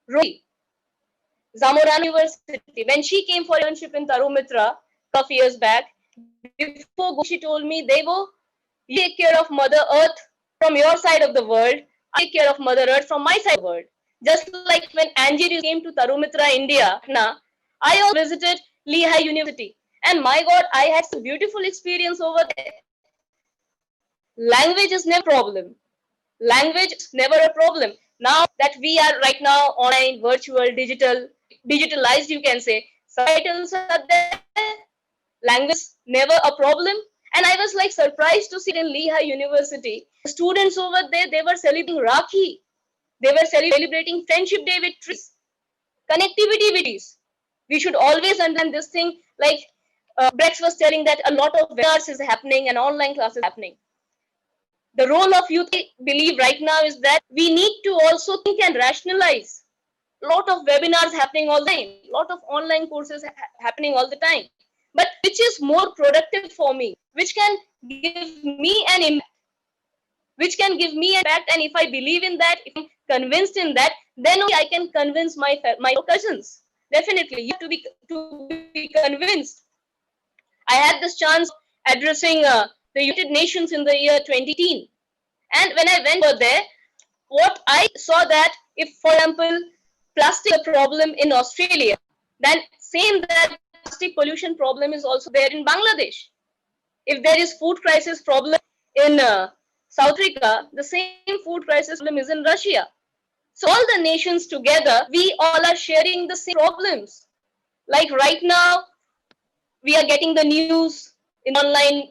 Roy, Zamorano University, when she came for internship in TARUMITRA a couple of years back, before she told me, Devo, you take care of Mother Earth from your side of the world, I take care of Mother Earth from my side of the world. Just like when Angie came to TARUMITRA India, I also visited Lehigh University. And my God, I had some beautiful experience over there. Language is never a problem. Language is never a problem. Now that we are right now online, virtual, digitalized, you can say, subtitles are there. Language is never a problem. And I was like surprised to see it in Lehigh University. The students over there, they were celebrating Rakhi. They were celebrating Friendship Day with trees, connectivity with trees. We should always understand this thing. Like Brex was telling that a lot of webinars is happening and online classes happening. The role of youth, I believe right now, is that we need to also think and rationalize. A lot of webinars happening all the time, a lot of online courses happening all the time. But which is more productive for me? Which can give me an impact? Which can give me an impact? And if I believe in that, if I'm convinced in that, then only I can convince my cousins. Definitely, you have to be convinced. I had this chance addressing the United Nations in the year 2018. And when I went over there, what I saw that if, for example, plastic is a problem in Australia, then same that plastic pollution problem is also there in Bangladesh. If there is food crisis problem in South Africa, the same food crisis problem is in Russia. So all the nations together, we all are sharing the same problems. Like right now, we are getting the news in online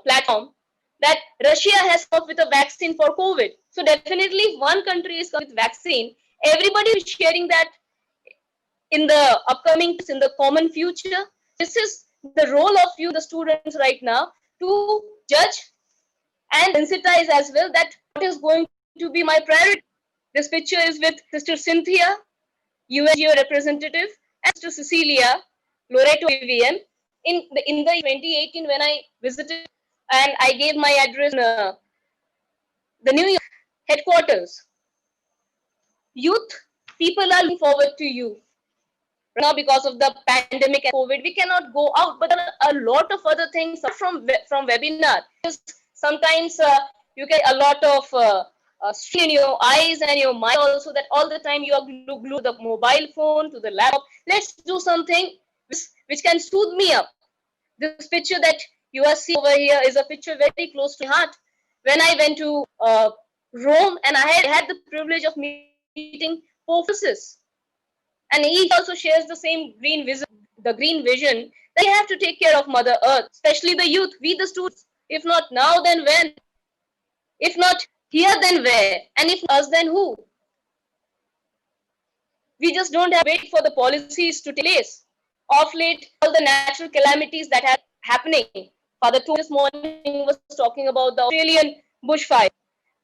platform that Russia has come up with a vaccine for COVID. So definitely, if one country is coming with vaccine, everybody is sharing that in the upcoming, in the common future. This is the role of you, the students, right now, to judge and sensitize as well that what is going to be my priority. This picture is with Sister Cynthia, UNGO representative, and Sister Cecilia, Loreto AVM. In the 2018 when I visited and I gave my address in the New York headquarters. Youth, people are looking forward to you. Right now, because of the pandemic and COVID, we cannot go out, but there are a lot of other things from webinar. Sometimes you get a lot of strain in your eyes and your mind also, that all the time you are glued to the mobile phone, to the laptop. Let's do something which can soothe me up. This picture that you are seeing over here is a picture very close to my heart. When I went to Rome, and I had the privilege of meeting Pope Francis, and he also shares the same green vision that we have to take care of Mother Earth, especially the youth, we the students. If not now, then when? If not here, then where? And if not us, then who? We just don't have to wait for the policies to take place. Of late, all the natural calamities that are happening. Father Tony this morning was talking about the Australian bushfire.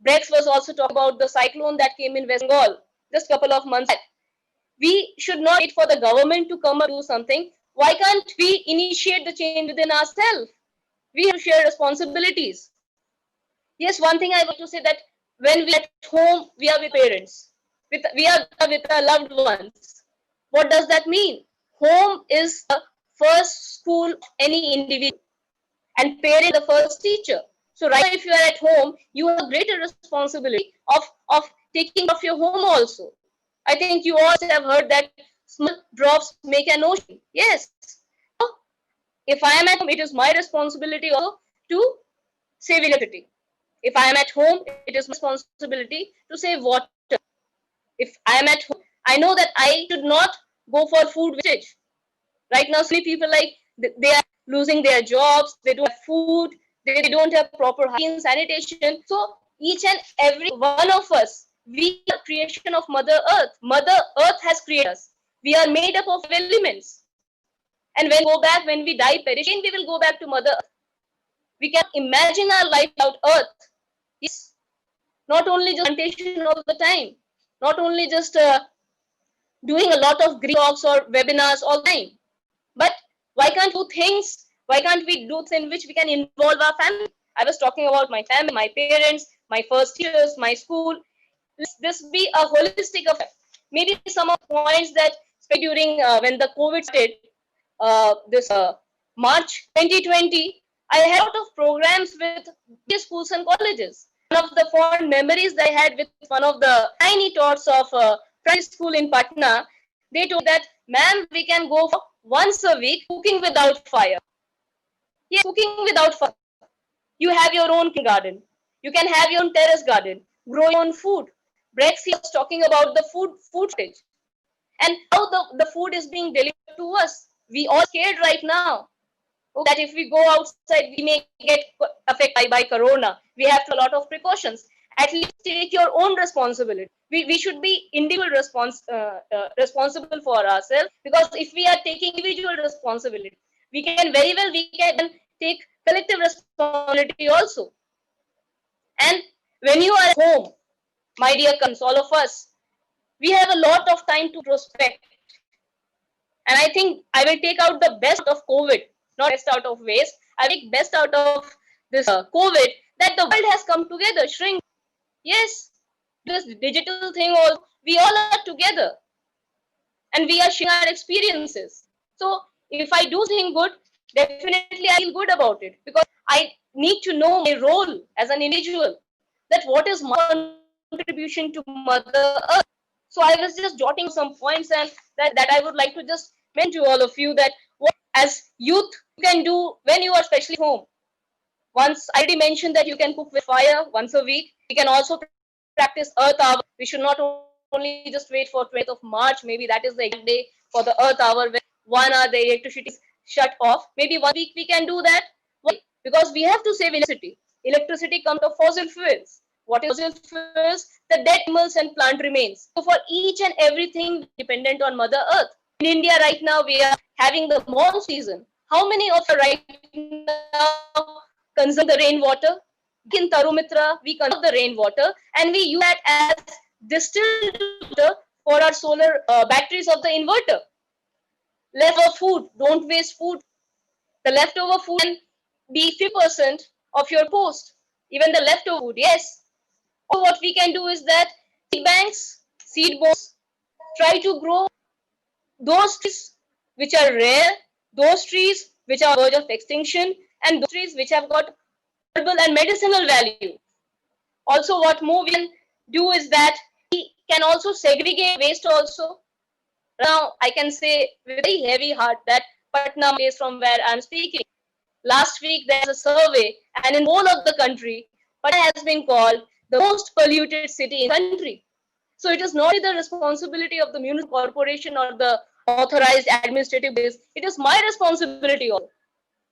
Brex was also talking about the cyclone that came in West Bengal just a couple of months back. We should not wait for the government to come and do something. Why can't we initiate the change within ourselves? We have to share responsibilities. Yes, one thing I want to say that when we are at home, we are with parents. We are with our loved ones. What does that mean? Home is the first school of any individual, and parent the first teacher. So right now, if you are at home, you have a greater responsibility of taking care of your home also. I think you all have heard that small drops make an ocean. Yes. So if I am at home, it is my responsibility also to save electricity. If I am at home, it is my responsibility to save water. If I am at home, I know that I should not go for food wastage. Right now, so many people they are losing their jobs, they don't have food, they don't have proper hygiene, sanitation. So each and every one of us, we are creation of Mother Earth. Mother Earth has created us. We are made up of elements. And when we die perishing, we will go back to Mother Earth. We can imagine our life without Earth. Yes. Not only just plantation all the time, not only just doing a lot of green talks or webinars all the time, but why can't we do things? Why can't we do things in which we can involve our family? I was talking about my family, my parents, my first teachers, my school. Let this be a holistic affair. Maybe some of the points that during when the COVID started, this March 2020, I had a lot of programs with schools and colleges. One of the fond memories that I had with one of the tiny tots of primary school in Patna, they told that, ma'am, we can go for once a week cooking without fire. Yes, cooking without fire. You have your own garden. You can have your own terrace garden. Grow your own food. Brex was talking about the food shortage and how the food is being delivered to us. We all scared right now. that if we go outside, we may get affected by corona. We have to a lot of precautions. At least take your own responsibility. We should be individual responsible for ourselves, because if we are taking individual responsibility, we can take collective responsibility also. And when you are at home, my dear cousins, all of us, we have a lot of time to prospect. And I think I will take out the best out of COVID, not best out of waste. I take best out of this COVID, that the world has come together, shrink. Yes, this digital thing, all we all are together, and we are sharing our experiences. So if I do something good, definitely I feel good about it, because I need to know my role as an individual, that what is my contribution to Mother Earth. So I was just jotting some points, and that I would like to just mention to all of you, that what as youth you can do when you are especially home. Once I already mentioned that you can cook with fire once a week. We can also practice earth hour. We should not only just wait for 20th of March. Maybe that is the exact day for the earth hour, when 1 hour the electricity is shut off. Maybe once a week we can do that. Why? Because we have to save electricity. Electricity comes from fossil fuels. What is fossil fuels? The dead animals and plant remains. So for each and everything, we are dependent on Mother Earth. In India right now, we are having the monsoon season. How many of you right now consume the rainwater? In TARUMITRA, we conserve the rainwater and we use that as distilled water for our solar batteries of the inverter. Leftover food, don't waste food. The leftover food can be 50% of your post. Even the leftover food, yes. So what we can do is that seed banks, seed bones, try to grow those trees which are rare, those trees which are on the verge of extinction, and those trees which have got herbal and medicinal value. Also, what more we can do is that we can also segregate waste also. Now, I can say with very heavy heart that Patna is from where I'm speaking. Last week, there was a survey, and in the whole of the country, Patna has been called the most polluted city in the country. So it is not the responsibility of the municipal corporation or the authorized administrative bodies. It is my responsibility also.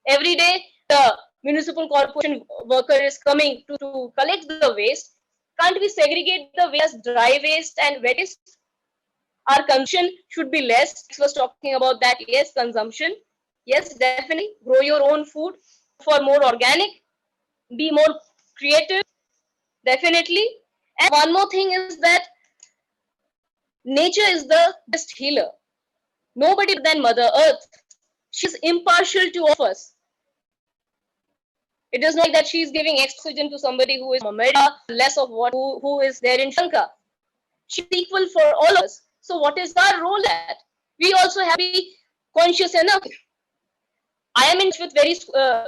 Every day, the municipal corporation worker is coming to collect the waste. Can't we segregate the waste as dry waste and wet waste? Our consumption should be less. I was talking about that. Yes, consumption. Yes, definitely. Grow your own food for more organic. Be more creative. Definitely. And one more thing is that nature is the best healer. Nobody than Mother Earth. She is impartial to all of us. It is not like that she is giving oxygen to somebody who is from America, less of what who is there in Sri Lanka. She is equal for all of us. So what is our role at? We also have to be conscious enough. I am in touch with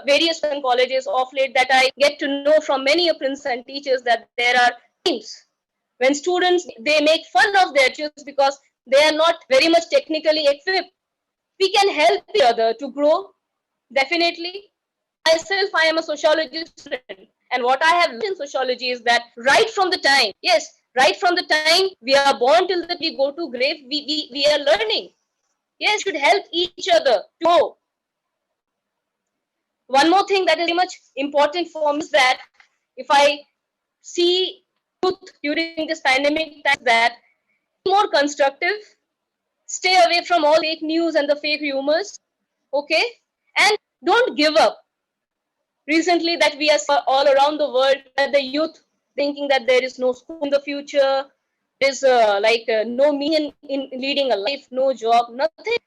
various colleges of late, that I get to know from many princes and teachers that there are times when students, they make fun of their teachers because they are not very much technically equipped. We can help each other to grow, definitely. Myself, I am a sociology student, and what I have learned in sociology is that right from the time, yes, right from the time we are born till that we go to grave, we are learning. Yes, we should help each other to grow. One more thing that is very much important for me is that if I see youth during this pandemic, that be more constructive, stay away from all fake news and the fake rumors, okay, and don't give up. Recently, that we are all around the world, that the youth thinking that there is no school in the future, there's no meaning in leading a life, no job, nothing.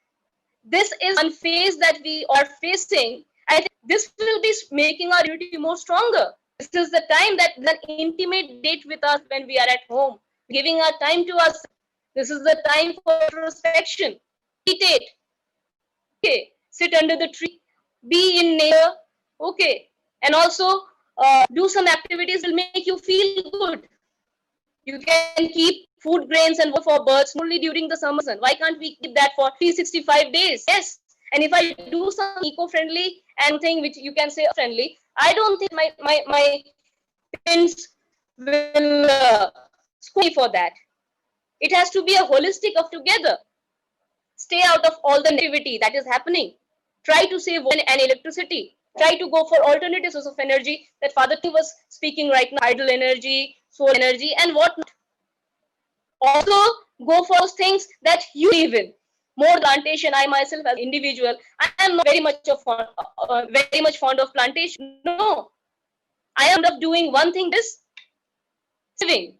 This is one phase that we are facing. I think this will be making our unity more stronger. This is the time that an intimate date with us when we are at home, giving our time to us. This is the time for introspection. Meditate. Okay. Sit under the tree. Be in nature. Okay. And also do some activities will make you feel good. You can keep food grains and water for birds only during the summer season. Why can't we keep that for 365 days? Yes. And if I do some eco-friendly and thing which you can say friendly, I don't think my parents will scold me for that. It has to be a holistic of together. Stay out of all the negativity that is happening. Try to save water and electricity. Try to go for alternative sources of energy that Father T was speaking right now, hydro energy, solar energy, and whatnot. Also, go for those things that you believe in. More plantation. I myself, as an individual, I am not very much fond of plantation. No, I am fond of doing one thing: this saving.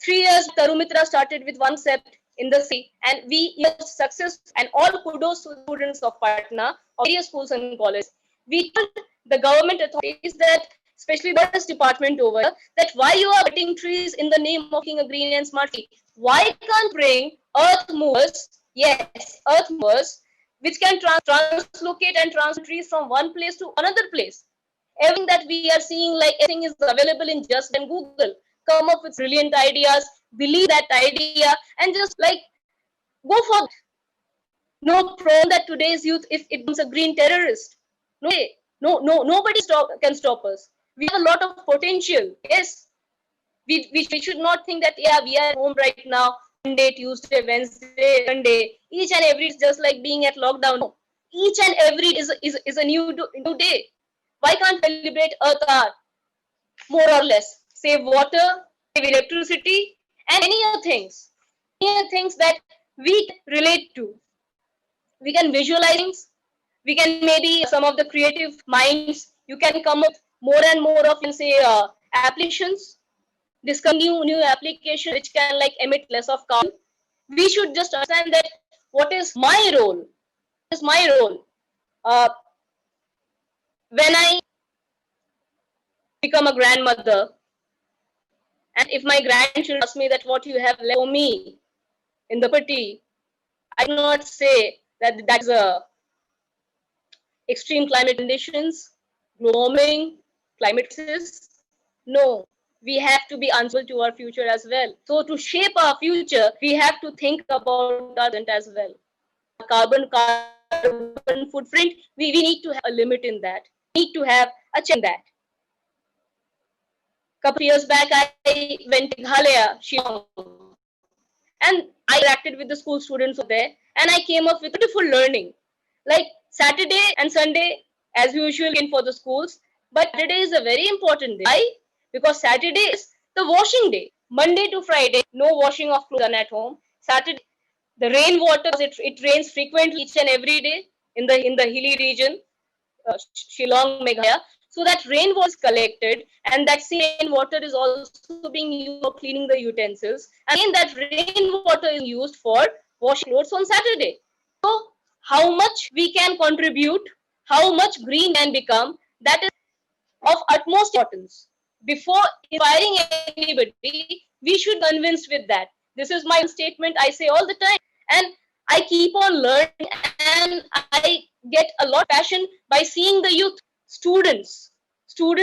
3 years, Tarumitra started with one concept in the city, and we used success. And all kudos to the students of Patna, of various schools and colleges. We told the government authorities that, especially the forest department over here, that why you are cutting trees in the name of making a green and smart city? Why can't bring earth movers? Yes, earth movers, which can translocate and transfer trees from one place to another place. Everything that we are seeing, like everything is available in just and Google. Come up with brilliant ideas, believe that idea, and just like go for it. No problem that today's youth, if it becomes a green terrorist, no way, nobody can stop us. We have a lot of potential. Yes, we should not think that yeah, we are at home right now, Monday, Tuesday, Wednesday, Sunday, each and every is just like being at lockdown. No. Each and every is a new day. Why can't we celebrate Earth Art? More or less. Save water, save electricity, and many other things. Many other things that we can relate to. We can visualize things. We can maybe some of the creative minds. You can come up more and more of, say, applications. Discover new application which can like emit less of carbon. We should just understand that what is my role. What is my role? When I become a grandmother, and if my grandchildren ask me that what you have left for me in the property, I cannot say that that is a extreme climate conditions, global warming, climate crisis. No, we have to be answerable to our future as well. So to shape our future, we have to think about our present as well. Carbon footprint, we need to have a limit in that. We need to have a check in that. Couple years back, I went to Meghalaya, Shillong, and I interacted with the school students over there, and I came up with beautiful learning. Like Saturday and Sunday, as usual, in for the schools, but Saturday is a very important day. Why? Because Saturday is the washing day. Monday to Friday, no washing of clothes done at home. Saturday, the rainwater, it rains frequently each and every day in the hilly region, Shillong, Meghalaya. So that rainwater is collected, and that same rainwater is also being used for cleaning the utensils. Again, that rainwater is used for washing clothes on Saturday. So, how much we can contribute, how much green can become, that is of utmost importance. Before inspiring anybody, we should be convinced with that. This is my statement I say all the time, and I keep on learning, and I get a lot of passion by seeing the youth. Students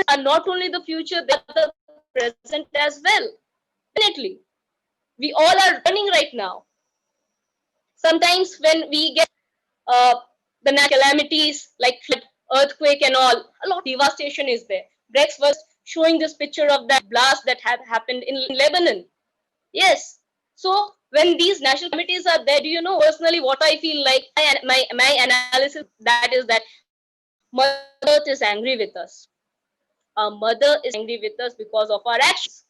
are not only the future, they are the present as well. Definitely, we all are learning right now. Sometimes when we get uh, the natural calamities like flood, earthquake, and all, a lot of devastation is there. Brex was showing this picture of that blast that had happened in Lebanon. Yes. So when these natural calamities are there, do you know personally what I feel like? My analysis that is that Mother Earth is angry with us. Our mother is angry with us because of our actions.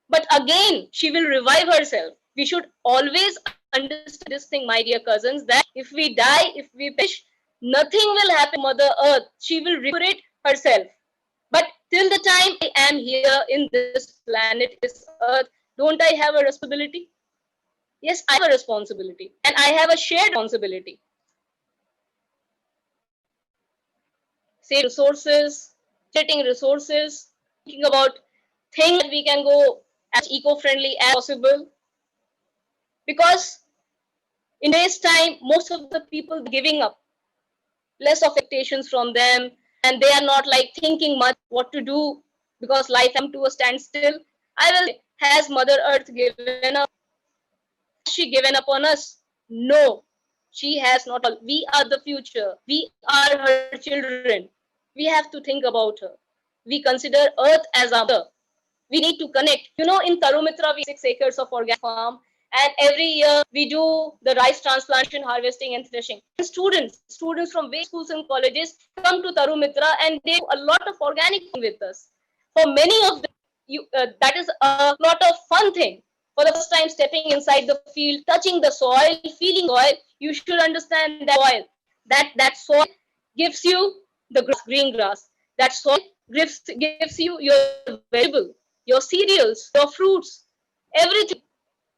But again, she will revive herself. We should always understand this thing, my dear cousins, that if we die, if we perish, nothing will happen to Mother Earth. She will recuperate herself. But till the time I am here in this planet, this earth, don't I have a responsibility? Yes, I have a responsibility. And I have a shared responsibility. Save resources, generating resources, thinking about things that we can go as eco-friendly as possible. Because in today's time, most of the people giving up, less of expectations from them, and they are not like thinking much what to do because life come to a standstill. I will say, has Mother Earth given up? Has she given up on us? No, she has not. We are the future. We are her children. We have to think about her. We consider Earth as our mother. We need to connect. You know, in Tarumitra, we have 6 acres of organic farm. And every year we do the rice transplantation, harvesting, and threshing. And students from various schools and colleges come to TARUMITRA and they do a lot of organic with us. For many of them, that is a lot of fun thing. For the first time stepping inside the field, touching the soil, feeling soil, you should understand that soil. That soil gives you the green grass. That soil gives you your vegetable, your cereals, your fruits, everything.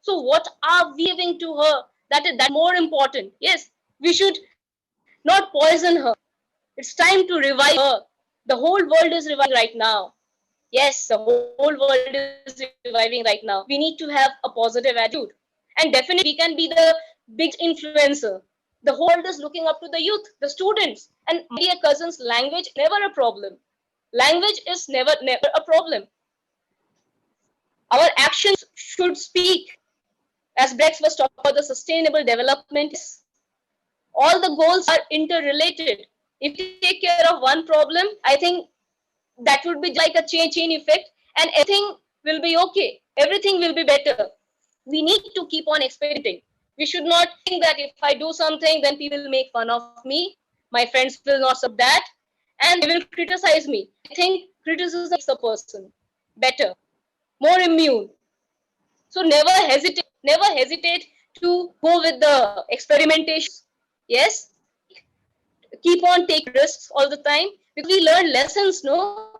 So what are we giving to her? That more important. Yes, we should not poison her. It's time to revive her. The whole world is reviving right now. Yes, the whole world is reviving right now. We need to have a positive attitude. And definitely we can be the biggest influencer. The whole world is looking up to the youth, the students. And my dear cousins, language never a problem. Language is never a problem. Our actions should speak. As Brex was talking about the sustainable development, all the goals are interrelated. If you take care of one problem, I think that would be like a chain effect and everything will be okay. Everything will be better. We need to keep on experimenting. We should not think that if I do something, then people will make fun of me. My friends will not support that and they will criticize me. I think criticism makes a person better, more immune. So never hesitate to go with the experimentations. Yes, keep on taking risks all the time because we learn lessons. No,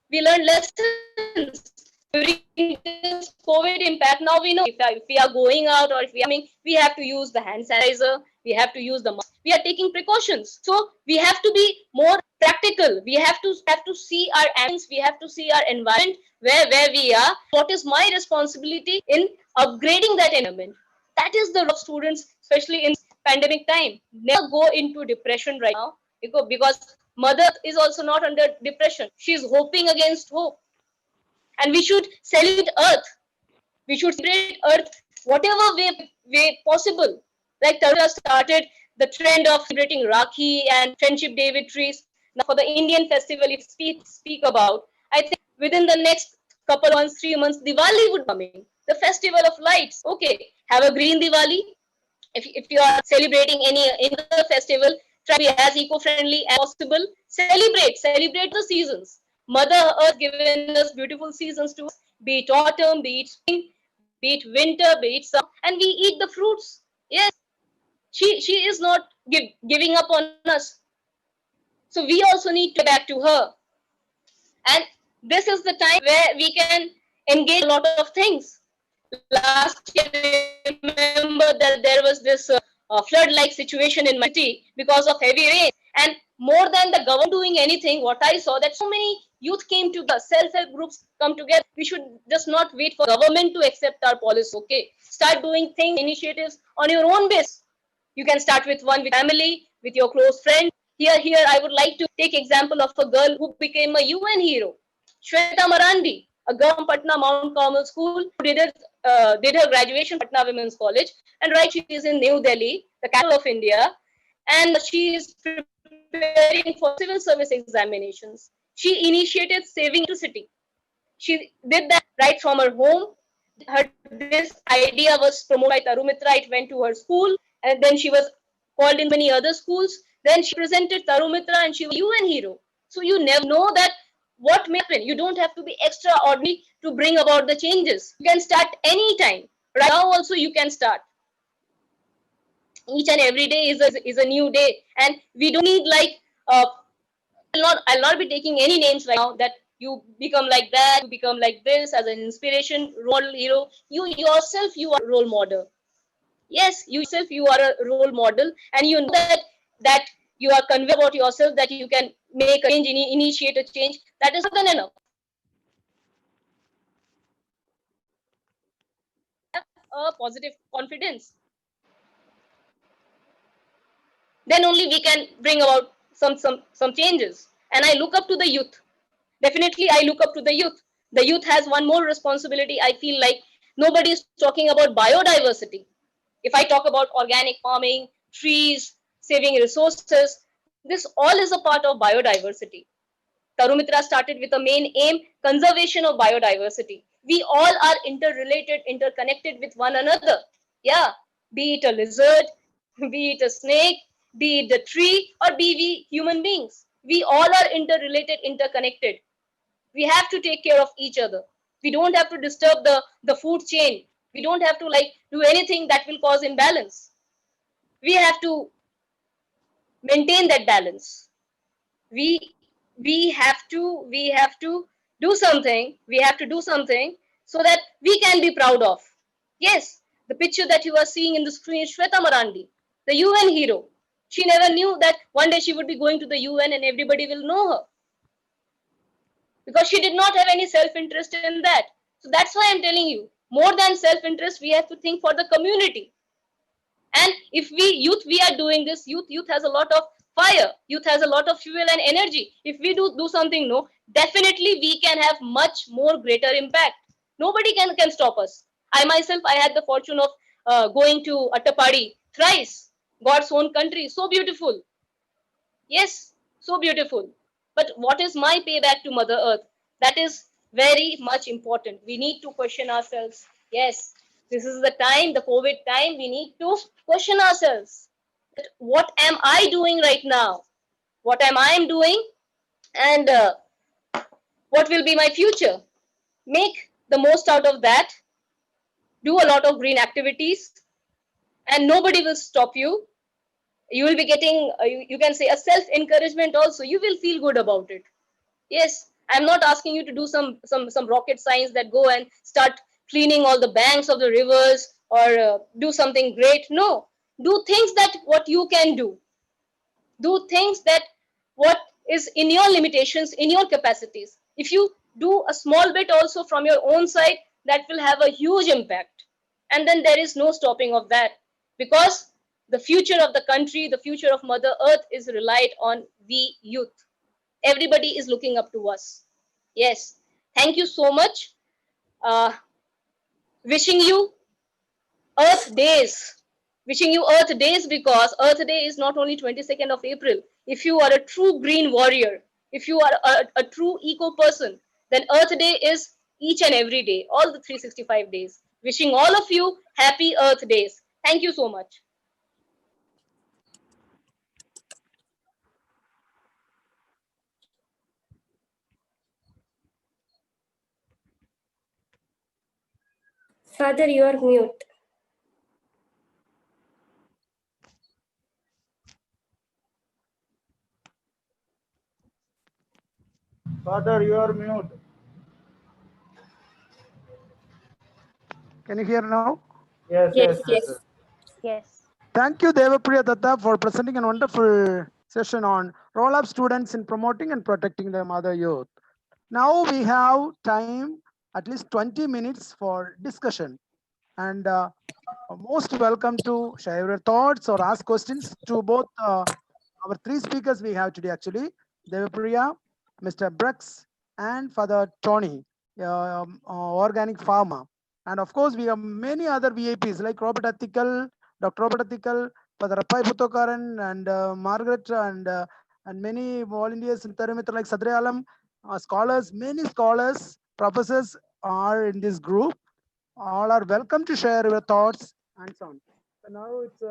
we learn lessons during this COVID impact. Now we know if we are going out or if we are coming, we have to use the hand sanitizer. We have to use the mask. We are taking precautions. So we have to be more practical. We have to see our actions. We have to see our environment where we are. What is my responsibility in upgrading that environment? That is the role of students, especially in pandemic time. Never go into depression right now because mother is also not under depression. She's hoping against hope. And we should celebrate earth. We should celebrate earth whatever way possible. Like Taruna started the trend of celebrating Rakhi and Friendship Day with trees. Now for the Indian festival, if speak about, I think within the next couple months, 3 months, Diwali would be coming. The festival of lights. Okay, have a green Diwali. If you are celebrating any other festival, try to be as eco-friendly as possible. Celebrate the seasons. Mother Earth given us beautiful seasons to us, be it autumn, be it spring, be it winter, be it summer, and we eat the fruits. Yes, she is not giving up on us. So we also need to back to her. And this is the time where we can engage a lot of things. Last year, I remember that there was this flood-like situation in my city because of heavy rain. And more than the government doing anything, what I saw that so many youth came together, self-help groups come together. We should just not wait for government to accept our policy. Okay, start doing things, initiatives on your own base. You can start with one with family, with your close friend. Here, I would like to take example of a girl who became a UN hero, Shweta Marandi, a girl from Patna Mount Carmel School, who did her graduation at Patna Women's College, and right she is in New Delhi, the capital of India, and she is preparing for civil service examinations. She initiated saving electricity. She did that right from her home. This idea was promoted by TARUMITRA. It went to her school, and then she was called in many other schools. Then she presented TARUMITRA, and she was a UN hero. So you never know that what may happen. You don't have to be extraordinary to bring about the changes. You can start anytime. Right now, also you can start. Each and every day is a new day, and we don't need like I'll not be taking any names right now that you become like that, you become like this as an inspiration, role hero. You yourself, you are a role model. Yes, you yourself, you are a role model, and you know that you are convinced about yourself that you can make a change, initiate a change. That is more than enough. Have a positive confidence. Then only we can bring about some changes. And I look up to the youth. Definitely, I look up to the youth. The youth has one more responsibility. I feel like nobody is talking about biodiversity. If I talk about organic farming, trees, saving resources, this all is a part of biodiversity. Tarumitra started with a main aim, conservation of biodiversity. We all are interrelated, interconnected with one another. Yeah, be it a lizard, be it a snake, be it the tree, or be we human beings. We all are interrelated, interconnected. We have to take care of each other. We don't have to disturb the food chain. We don't have to like do anything that will cause imbalance. We have to maintain that balance. We have to do something. We have to do something so that we can be proud of. Yes, the picture that you are seeing in the screen is Shweta Marandi, the UN hero. She never knew that one day she would be going to the UN and everybody will know her, because she did not have any self-interest in that. So that's why I'm telling you, more than self-interest, we have to think for the community. And if we are doing this, youth has a lot of fire, youth has a lot of fuel and energy. If we do something, no, definitely we can have much more greater impact. Nobody can stop us. I myself, I had the fortune of going to Attapadi thrice, God's own country, so beautiful. Yes, so beautiful. But what is my payback to Mother Earth? That is very much important. We need to question ourselves. Yes, this is the time, the COVID time, we need to question ourselves. That what am I doing right now? What am I doing? And what will be my future? Make the most out of that. Do a lot of green activities, and nobody will stop you. You will be getting, you can say, a self encouragement also. You will feel good about it. Yes, I'm not asking you to do some rocket science that go and start cleaning all the banks of the rivers, or do something great. No, do things that what you can do. Do things that what is in your limitations, in your capacities. If you do a small bit also from your own side, that will have a huge impact. And then there is no stopping of that, because the future of the country, the future of Mother Earth is relied on we youth. Everybody is looking up to us. Yes, thank you so much. uh, Wishing you Earth days. Wishing you Earth days, because Earth Day is not only 22nd of April. If you are a true green warrior, if you are a true eco person, then Earth Day is each and every day, all the 365 days. Wishing all of you happy Earth days. Thank you so much. Father, you are mute. Father, you are mute. Can you hear now? Yes, Yes, yes, yes. yes. Yes. Thank you, Devapriya Datta, for presenting a wonderful session on role of students in promoting and protecting the mother youth. Now we have time, at least 20 minutes for discussion. And most welcome to share your thoughts or ask questions to both our three speakers we have today, actually, Devapriya, Mr. Brooks, and Father Tony, organic farmer. And of course, we have many other VIPs like Robert Athical, Dr. Robert Athical, Father Rappai Puthokaran, and Margaret, and many volunteers in TARUMITRA like Sadre Alam, scholars, many scholars, professors are in this group. All are welcome to share your thoughts and so on. So now it's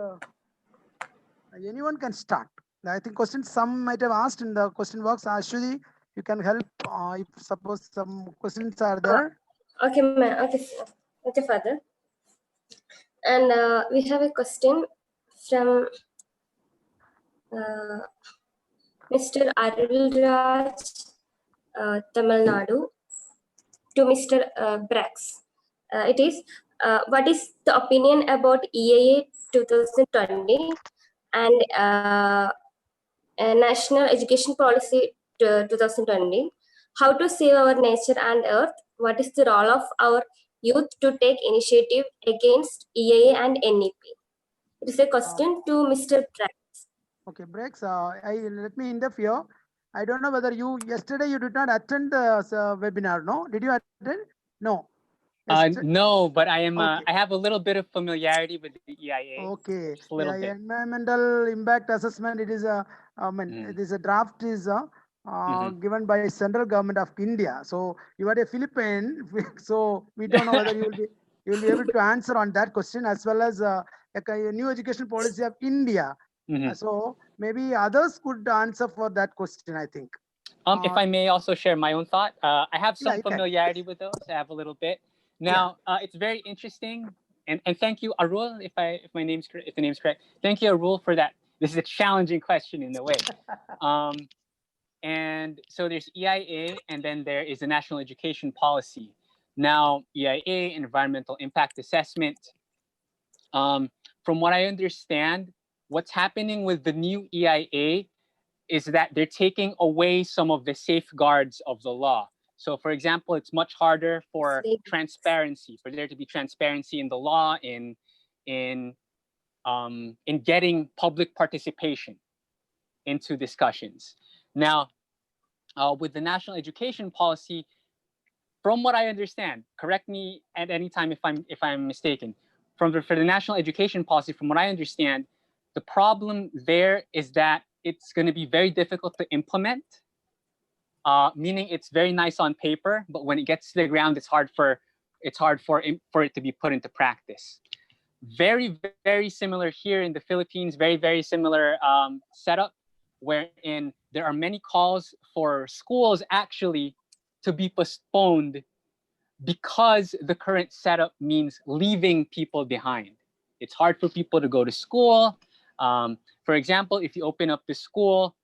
anyone can start. I think questions some might have asked in the question box. Ashwini, you can help if suppose some questions are there. Okay, ma'am. Okay, okay, Father. And we have a question from Mr. Arulraj, Tamil Nadu, to Mr. Brax. It is, what is the opinion about EAA 2020 and National Education Policy 2020? How to save our nature and earth? What is the role of our youth to take initiative against EAA and NEP? It is a question to Mr. Brax. Okay, Breaks. Let me interfere. I don't know whether yesterday you did not attend the webinar. No, did you attend? No. No, but I am. Okay. I have a little bit of familiarity with the EIA. Okay. Just a little bit. Environmental impact assessment. It is a. It is a draft is given by central government of India. So you are a Philippine, so we don't know whether you will be able to answer on that question, as well as a new education policy of India. So maybe others could answer for that question, I think. If I may also share my own thought, I have Yeah, some you can. familiarity with those. I have a little bit. Now, it's very interesting, and thank you, Arul, if the name's correct. Thank you, Arul, for that. This is a challenging question in a way. And so there's EIA, and then there is the National Education Policy. Now, EIA, Environmental Impact Assessment. From what I understand, what's happening with the new EIA is that they're taking away some of the safeguards of the law. So, for example, it's much harder for transparency, for there to be transparency in the law, in getting public participation into discussions. Now, with the National Education Policy, from what I understand, correct me at any time if I'm mistaken. For the National Education Policy, from what I understand, the problem there is that it's going to be very difficult to implement. Meaning it's very nice on paper, but when it gets to the ground, it's hard for it to be put into practice. Very, very similar here in the Philippines. Very, very similar setup, wherein there are many calls for schools actually to be postponed because the current setup means leaving people behind. It's hard for people to go to school. For example, if you open up the school,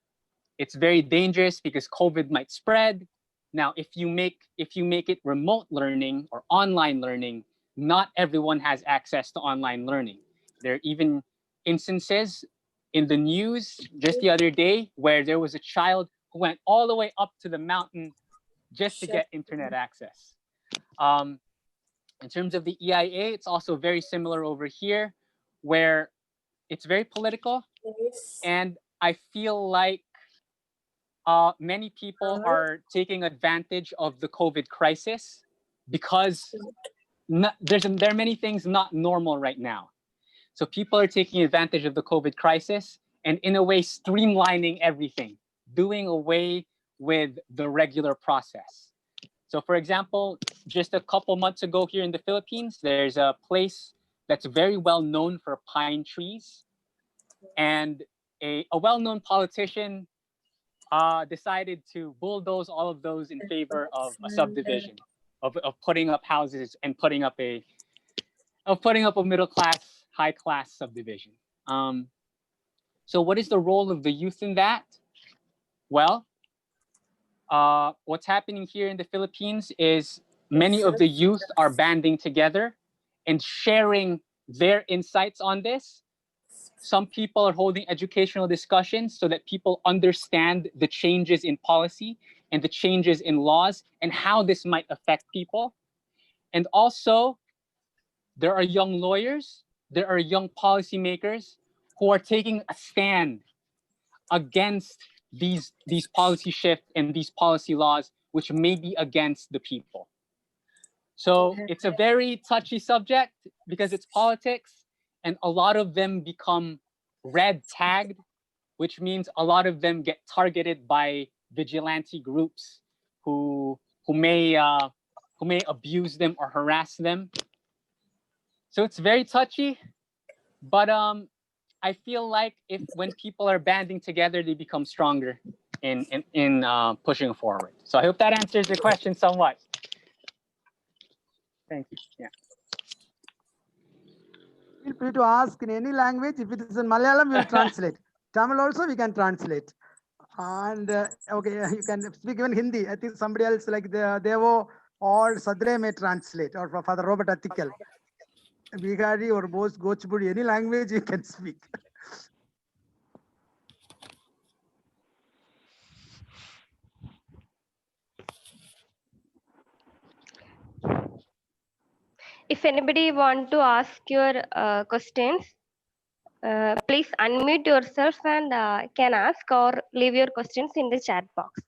it's very dangerous because COVID might spread. Now, if you make it remote learning or online learning, not everyone has access to online learning. There are even instances in the news just the other day where there was a child who went all the way up to the mountain just to get internet access. In terms of the EIA, it's also very similar over here, where it's very political, and I feel like many people are taking advantage of the COVID crisis because there are many things not normal right now. So people are taking advantage of the COVID crisis and in a way streamlining everything, doing away with the regular process. So for example, just a couple months ago here in the Philippines, there's a place that's very well known for pine trees. And a well-known politician decided to bulldoze all of those in favor of a subdivision, of putting up houses and putting up a middle class, high class subdivision. So what is the role of the youth in that? Well, what's happening here in the Philippines is many of the youth are banding together and sharing their insights on this. Some people are holding educational discussions so that people understand the changes in policy and the changes in laws and how this might affect people. And also, there are young lawyers, there are young policymakers who are taking a stand against these policy shifts and these policy laws, which may be against the people. So it's a very touchy subject because it's politics, and a lot of them become red tagged, which means a lot of them get targeted by vigilante groups who may abuse them or harass them. So it's very touchy, but I feel like when people are banding together, they become stronger in pushing forward. So I hope that answers the question somewhat. Thank you. Yeah. Feel free to ask in any language. If it is in Malayalam, we will translate. Tamil also we can translate. And okay, you can speak even Hindi. I think somebody else like Devo or Sadre may translate, or Father Robert Attikal. Bihari or Bose, Gochbudi, any language you can speak. If anybody want to ask your questions, please unmute yourself and can ask or leave your questions in the chat box.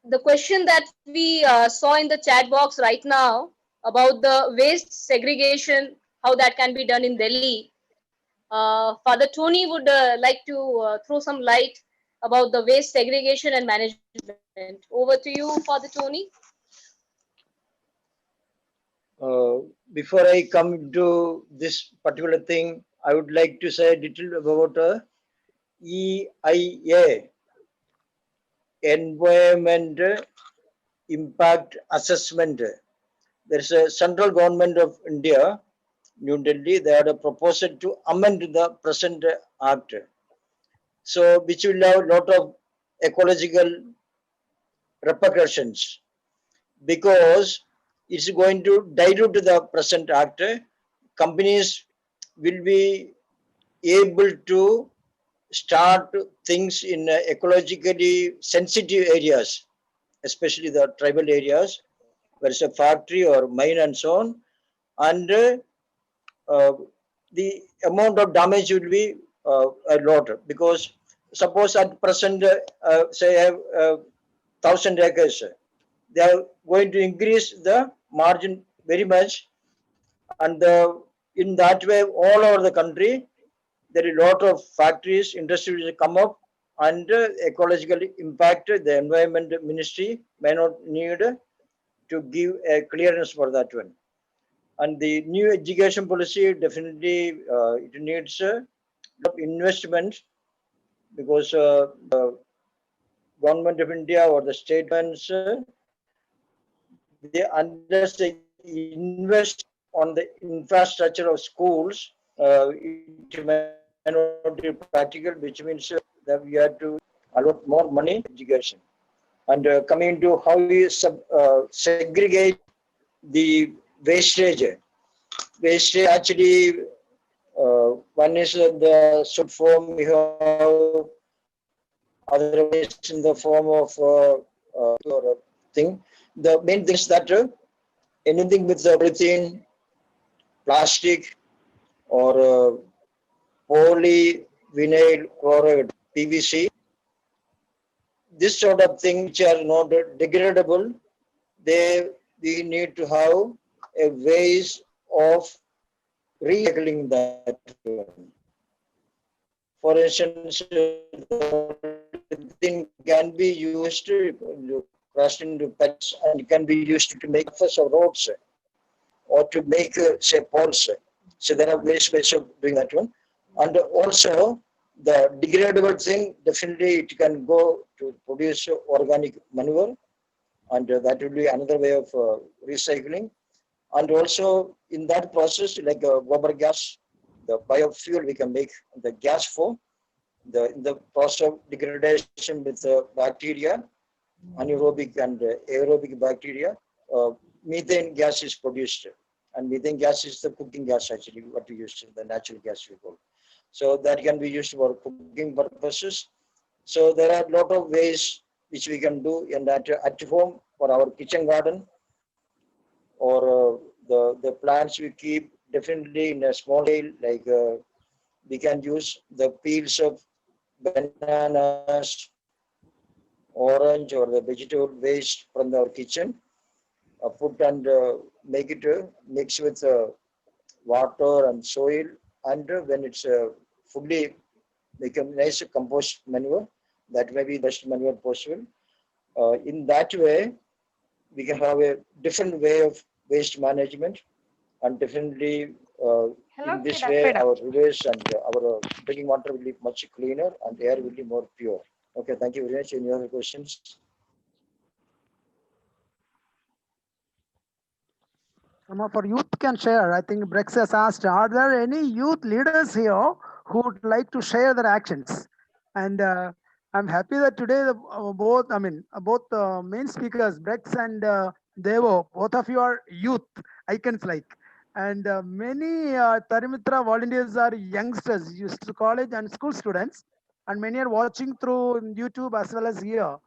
The question that we saw in the chat box right now about the waste segregation, how that can be done in Delhi. Father Tony would like to throw some light about the waste segregation and management. Over to you, Father Tony. Before I come to this particular thing, I would like to say a little about EIA, Environment Impact Assessment. There's a central government of India, New Delhi. They had a proposal to amend the present act, so which will have a lot of ecological repercussions because it's going to dilute the present act. Companies will be able to start things in ecologically sensitive areas, especially the tribal areas, where it's a factory or mine and so on. And the amount of damage will be a lot because suppose at present, say, I have 1,000 acres, they are going to increase the margin very much, and in that way, all over the country, there is a lot of factories, industries will come up, and ecological impact. The environment ministry may not need to give a clearance for that one. And the new education policy definitely it needs a lot of investment because the government of India or the state ones, they unless they invest on the infrastructure of schools, it may not be practical, which means that we have to allot more money to education. And coming to how we segregate the wastage. Wastage actually, one is the solid form, we have otherwise in the form of or thing. The main thing is that anything with the polythene, plastic, or polyvinyl chloride, PVC, this sort of thing which are not degradable, we need to have a ways of recycling that one. For instance, the thing can be used to crushed into pellets and can be used to make surface of roads or to make say poles. So there are ways of doing that one. And also the degradable thing, definitely it can go to produce organic manure, and that will be another way of recycling. And also in that process, like gobar gas, the biofuel we can make the gas for, the process of degradation with bacteria, anaerobic and aerobic bacteria, methane gas is produced. And methane gas is the cooking gas actually, what we use in the natural gas we call. So that can be used for cooking purposes. So there are a lot of ways which we can do in that at home for our kitchen garden, or the plants we keep definitely in a small scale, like we can use the peels of bananas, orange, or the vegetable waste from our kitchen, put and make it mix with water and soil, and when it's fully become nice compost manure, that may be the best manure possible. In that way, we can have a different way of waste management, and definitely in this way our rivers and our drinking water will be much cleaner and air will be more pure. Okay, thank you very much. Any other questions? Some of our youth can share. I think Brex has asked, are there any youth leaders here who would like to share their actions? And I'm happy that today both main speakers, Brex and Devo, both of you are youth icons like. And many Tarimitra volunteers are youngsters, used to college and school students. And many are watching through YouTube as well as here.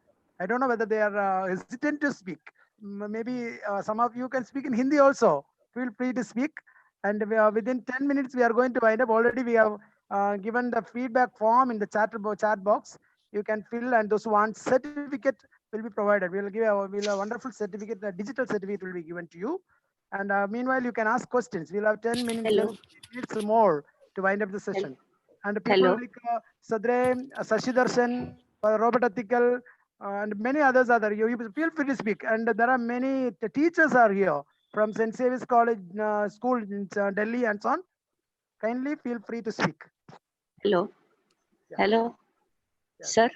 I don't know whether they are hesitant to speak. Maybe some of you can speak in Hindi also. Feel free to speak. And within 10 minutes, we are going to wind up. Already we have given the feedback form in the chat box. You can fill, and those who want certificate will be provided. We will give a wonderful certificate. The digital certificate will be given to you. And meanwhile, you can ask questions. We'll have 10 minutes, Hello. 10 minutes more to wind up the Hel- session. And the people Hello. like Sadre, Sashi Darshan, Robert Atikal, and many others are there. You feel free to speak. And there are many teachers are here from St. Saviour's College School in Delhi and so on. Kindly feel free to speak. Hello. Yeah. Hello. Yeah. Sir.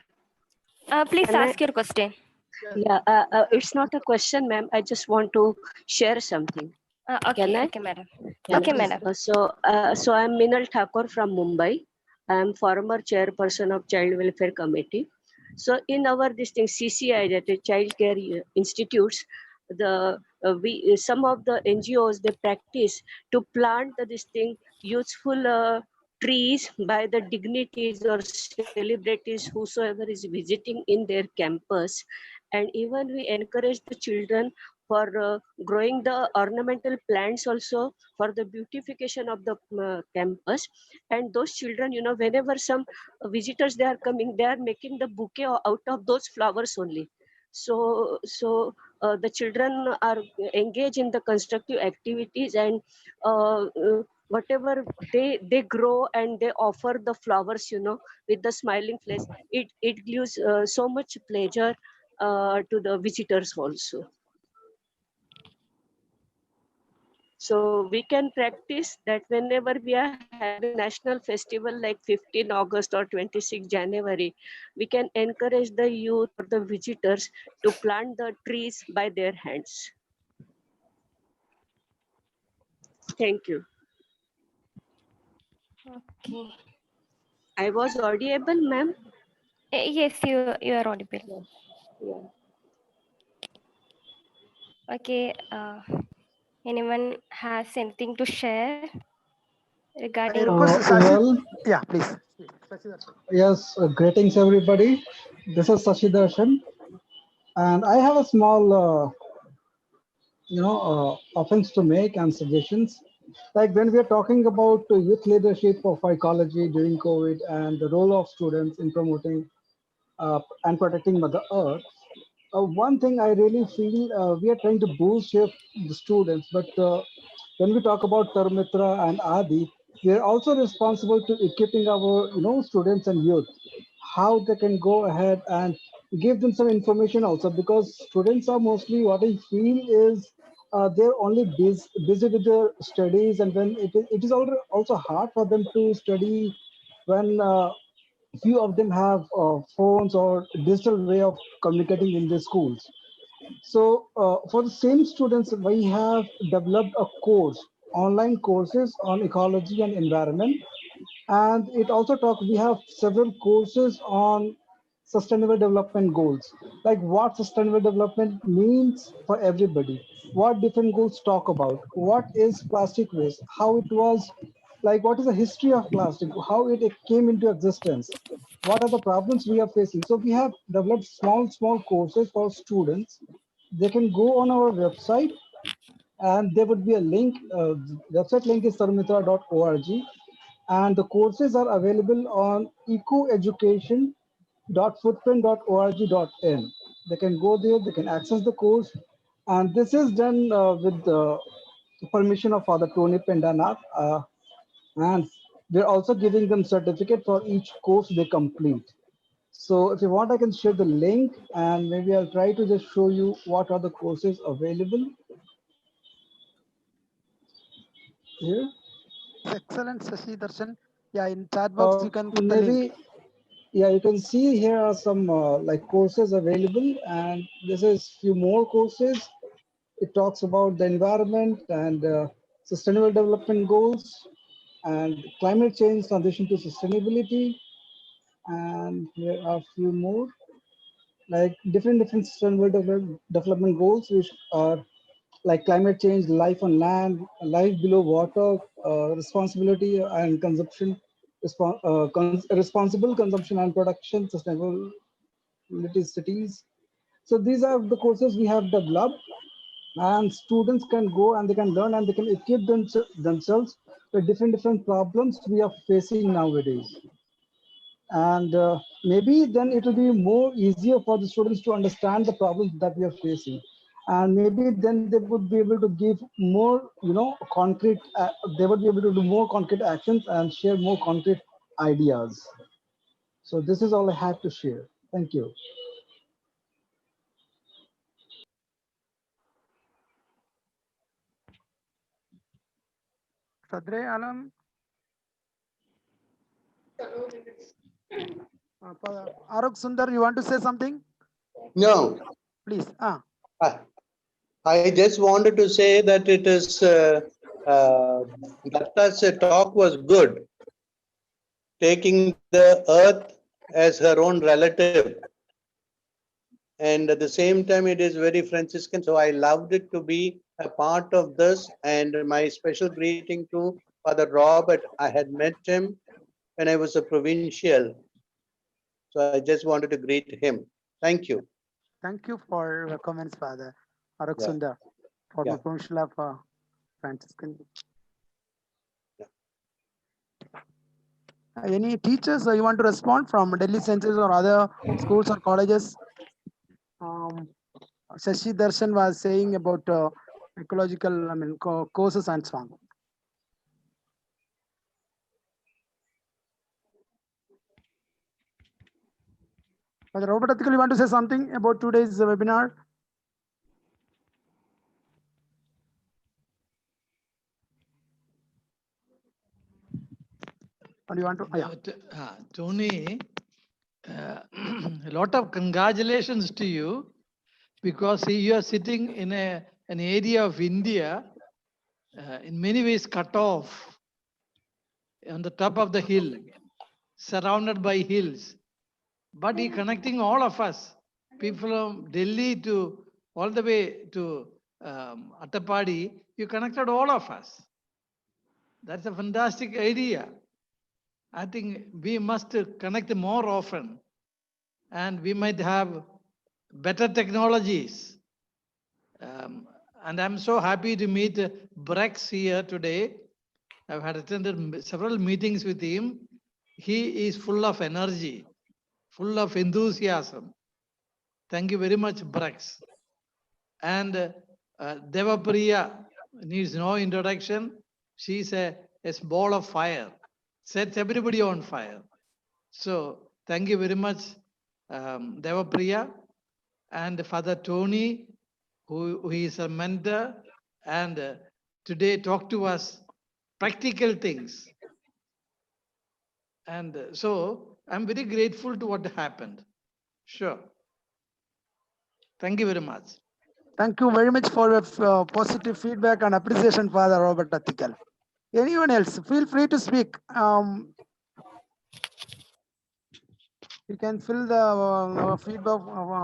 Please Can I? ask your question. Yes. Yeah. It's not a question, ma'am. I just want to share something. Can Okay, I? okay, madam. Yeah, Okay, please. madam. So I'm Minal Thakur from Mumbai. I'm former chairperson of Child Welfare Committee. So in our this thing CCI, that is Child Care Institutes, the we some of the NGOs they practice to plant this thing useful trees by the dignitaries or celebrities whosoever is visiting in their campus, and even we encourage the children for growing the ornamental plants also for the beautification of the campus. And those children, whenever some visitors they are coming, they are making the bouquet out of those flowers only. So the children are engaged in the constructive activities, and whatever they grow and they offer the flowers, with the smiling face, it gives so much pleasure to the visitors also. So we can practice that whenever we are having national festival like 15 August or 26 January, we can encourage the youth or the visitors to plant the trees by their hands. Thank you. Okay. I was audible, ma'am? Yes, you are audible. Yeah. Okay. Anyone has anything to share I regarding? request Sashi. Well, Yeah, please. Sashi Darshan. yes, greetings everybody. This is Sashi Darshan, and I have a small, offense to make and suggestions. Like when we are talking about youth leadership of ecology during COVID and the role of students in promoting and protecting Mother Earth, one thing I really feel we are trying to boost here the students, but when we talk about Tarumitra and Adi, we are also responsible to equipping our students and youth how they can go ahead and give them some information also, because students are mostly what I feel is they're only busy with their studies, and when it is also hard for them to study when few of them have phones or digital way of communicating in their schools. So for the same students, we have developed a course, online courses on ecology and environment. And it also talks, we have several courses on sustainable development goals, like what sustainable development means for everybody, what different goals talk about, what is plastic waste, how it was, like what is the history of plastic, how it came into existence, what are the problems we are facing. So we have developed small courses for students. They can go on our website, and there would be a link. The website link is tarumitra.org, and the courses are available on ecoeducation.footprint.org.in. They can go there, they can access the course, and this is done with the permission of Father Tony Pendanath, and we're also giving them certificate for each course they complete. So if you want, I can share the link, and maybe I'll try to just show you what are the courses available here. Excellent, Sashi Darshan. Yeah, in chat box you can put the link. Maybe, yeah, you can see here are some like courses available, and this is few more courses. It talks about the environment and sustainable development goals and climate change transition to sustainability. And here are a few more, like different sustainable development goals, which are like climate change, life on land, life below water, responsibility and consumption, responsible consumption and production, sustainability cities. So these are the courses we have developed, and students can go and they can learn and they can equip themselves with different problems we are facing nowadays. And maybe then it will be more easier for the students to understand the problems that we are facing. and maybe then they would be able to give more, concrete, they would be able to do more concrete actions and share more concrete ideas. So this is all I have to share. Thank you. Sadre Alam. Aruk Sundar, you want to say something? No. Please. I just wanted to say that it is Datta's talk was good, taking the earth as her own relative, and at the same time it is very Franciscan, so I loved it to be a part of this. And my special greeting to Father Robert. I had met him when I was a provincial, so I just wanted to greet him. Thank you. Thank you for your comments, Father Aruk Sundar, former provincial of Franciscan. Any teachers you want to respond from Delhi Centers or other schools or colleges? Shashi Darshan was saying about ecological, courses and so on. Father Robert Athikal, you want to say something about today's webinar? Or you want to? Tony, a lot of congratulations to you, because you are sitting in an area of India in many ways cut off on the top of the hill, surrounded by hills. But he connecting all of us, people from Delhi to all the way to Attapadi, you connected all of us. That's a fantastic idea. I think we must connect more often, and we might have better technologies. And I'm so happy to meet Brex here today. I've had attended several meetings with him. He is full of energy, full of enthusiasm. Thank you very much, Brex. And Devapriya needs no introduction. She's a ball of fire, sets everybody on fire. So thank you very much, Devapriya, and Father Tony, who is a mentor, and today talked to us practical things. And so I'm very grateful to what happened. Sure. Thank you very much. Thank you very much for your positive feedback and appreciation, Father Robert Athikal. Anyone else? Feel free to speak. You can fill the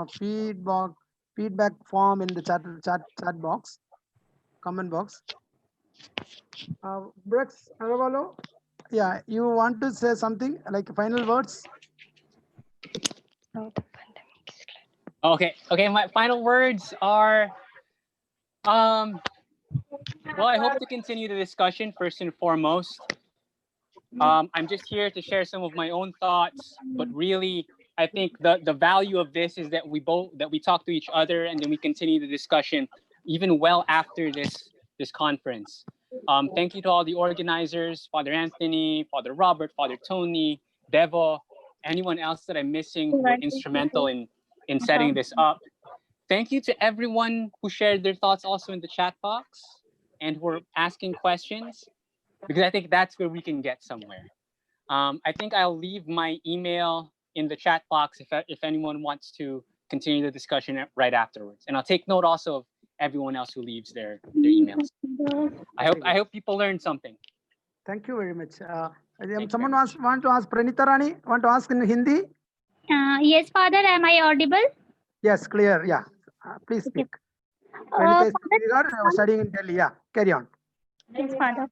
feedback form in the chat box, comment box. Brex Aravalo, yeah, you want to say something like final words? Okay. My final words are, well, I hope to continue the discussion first and foremost. I'm just here to share some of my own thoughts, but really, I think the value of this is that we talk to each other, and then we continue the discussion even well after this conference. Thank you to all the organizers, Father Anthony, Father Robert, Father Tony, Devo, anyone else that I'm missing who were instrumental in setting this up. Thank you to everyone who shared their thoughts also in the chat box and who were asking questions, because I think that's where we can get somewhere. I think I'll leave my email in the chat box if anyone wants to continue the discussion right afterwards. And I'll take note also of everyone else who leaves their emails. I hope people learned something. Thank you very much. Someone want to ask, Pranita Rani, want to ask in Hindi? Yes, Father, am I audible? Yes, clear. Yeah. Please speak. Pranita is studying in Delhi. Yeah, carry on. Yes, Father.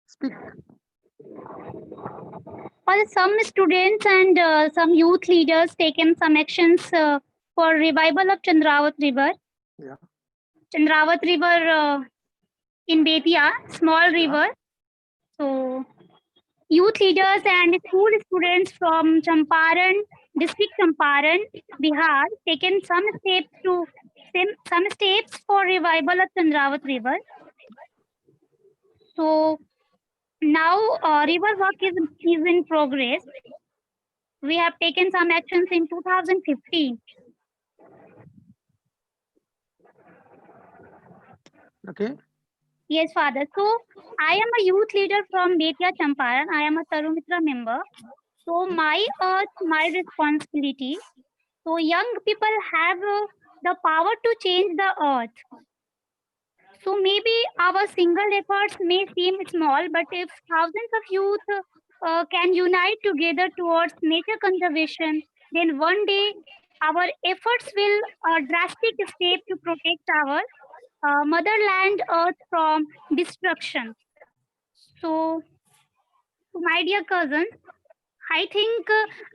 Speak. Father, some students and some youth leaders taken some actions for revival of Chandrawat River. Yeah. Chandrawat River in Betia, small river. So, youth leaders and school students from Champaran district Champaran, Bihar, taken some steps for revival of Chandravat River. So now river work is in progress. We have taken some actions in 2015. Okay. Yes, Father. So I am a youth leader from Betia Champaran. I am a TARUMITRA member. So my earth, my responsibility. So young people have the power to change the earth. So maybe our single efforts may seem small, but if thousands of youth can unite together towards nature conservation, then one day our efforts will drastic step to protect our motherland earth from destruction. So, to my dear cousins, I think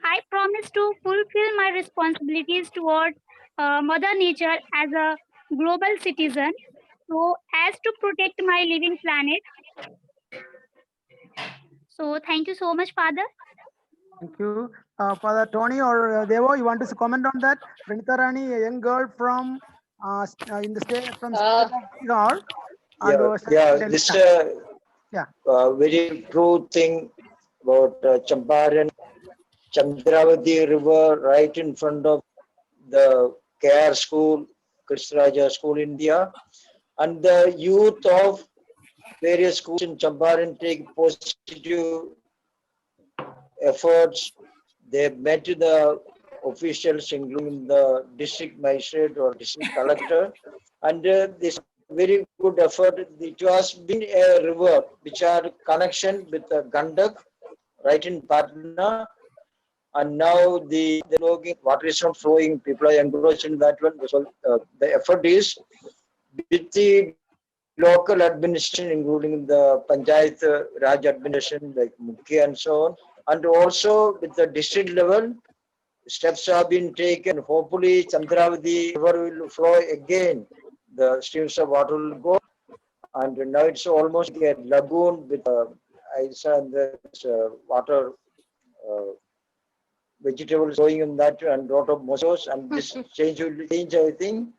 I promise to fulfill my responsibilities toward Mother Nature as a global citizen, so as to protect my living planet. So, thank you so much, Father. Thank you. Father Tony or Devo, you want to comment on that? Pranita Rani, a young girl from in the state from state of Bihar, and was Yeah, Delhi. this Yeah. very true thing about Champaran, Chandravati River, right in front of the KR school, Krishraja school, India, and the youth of various schools in Champaran take positive efforts. They met the officials, including the district magistrate or district collector, and this very good effort. It was been a river which had connection with the Gandak, right in Patna, and now the water is not flowing. People are engrossed in that one. So the effort is with the local administration, including the Panchayat Raj administration like Mukhi and so on, and also with the district level, steps have been taken. Hopefully, Chandravati river will flow again. The streams of water will go, and now it's almost like a lagoon with ice and there's water. Vegetables growing in that and lot of mosquitoes, and this change will change everything.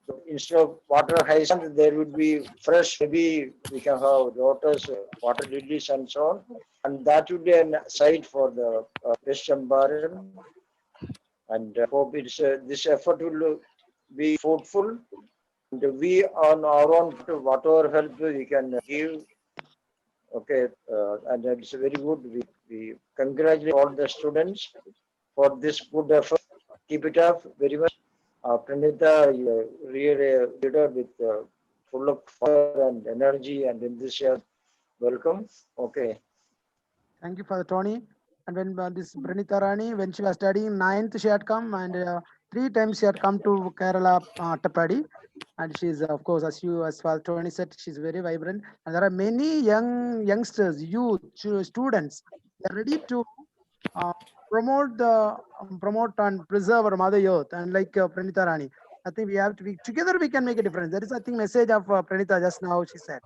So instead of water hyacinth, there would be fresh. Maybe we can have lotus, water lilies, and so on. And that would be a site for the West Chambaran. And I hope this effort will be fruitful. And we on our own, whatever help we can give. Okay, and it's very good. We congratulate all the students for this good effort. Keep it up very much. Pranita, you're really a leader with full of fire and energy and enthusiasm. Welcome. Okay. Thank you, Father Tony. And when this Pranita Rani, when she was studying ninth, she had come, and 3 times she had come to Kerala, Tapadi. And she's, of course, as Father Tony said, she's very vibrant. And there are many youngsters, youth, students. They're ready to uh, promote and preserve our Mother Earth. And like Pranita Rani, I think we have to be together. We can make a difference. That is, I think, message of Pranita just now. She said.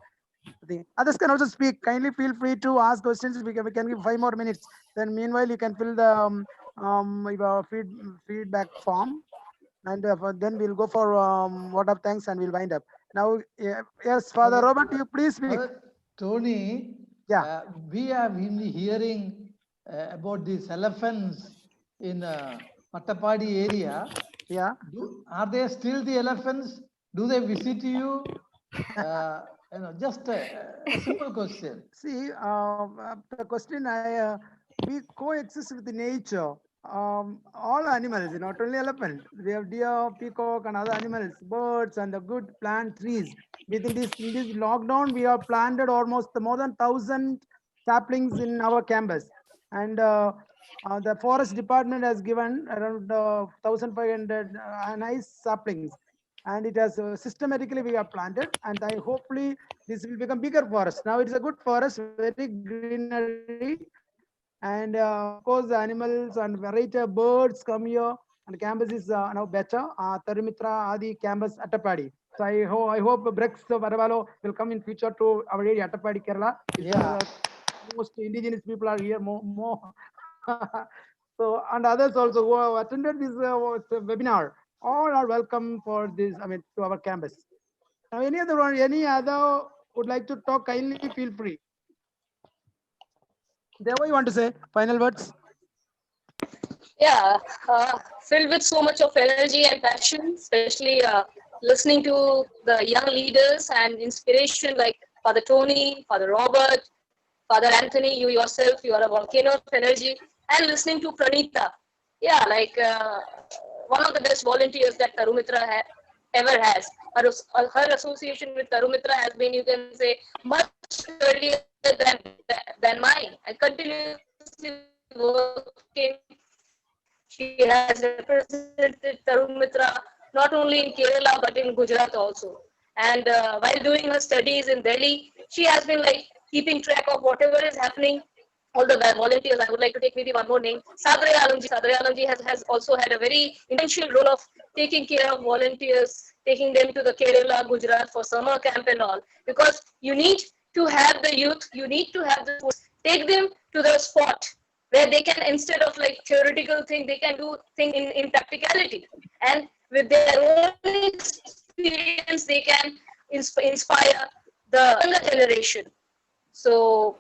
Others can also speak. Kindly feel free to ask questions. We can give 5 more minutes. Then meanwhile, you can fill the your feedback form, and then we'll go for vote of thanks and we'll wind up. Now, yes, Father Robert, you please speak. Tony, Yeah. We have been hearing about these elephants in Mattapadi area. Yeah. Are they still the elephants? Do they visit you? Just a simple question. See, the question we coexist with the nature. All animals, not only elephant. We have deer, peacock, and other animals, birds, and the good plant trees. Within in this lockdown, we have planted almost more than 1,000 saplings in our campus, and the forest department has given around 1,500 nice saplings, and it has systematically we have planted, and I hopefully this will become bigger forest. Now it is a good forest, very greenery, and of course the animals and variety of birds come here, and campus is now better. Tarumitra Adi campus Attapadi. So I hope Brex Varavalo will come in future to our area Attapadi, Kerala. It's, Yeah. most indigenous people are here more. So, and others also who have attended this webinar, all are welcome for this, to our campus. Now, any other one, any other would like to talk, kindly feel free. Deva, you want to say final words? Yeah, filled with so much of energy and passion, especially listening to the young leaders and inspiration like Father Tony, Father Robert, Father Anthony, you yourself, you are a volcano of energy, and listening to Pranita. Yeah, like one of the best volunteers that Tarumitra ever has. Her association with Tarumitra has been, you can say, much earlier than mine. I continuously working. She has represented Tarumitra not only in Kerala but in Gujarat also. And while doing her studies in Delhi, she has been like keeping track of whatever is happening. All the volunteers, I would like to take maybe one more name. Sadre Alamji. Sadre Alamji has also had a very essential role of taking care of volunteers, taking them to the Kerala, Gujarat for summer camp and all. Because you need to have the youth, you need to have the schools, take them to the spot where they can, instead of like theoretical thing, they can do thing in practicality. And with their own experience, they can inspire the younger generation. So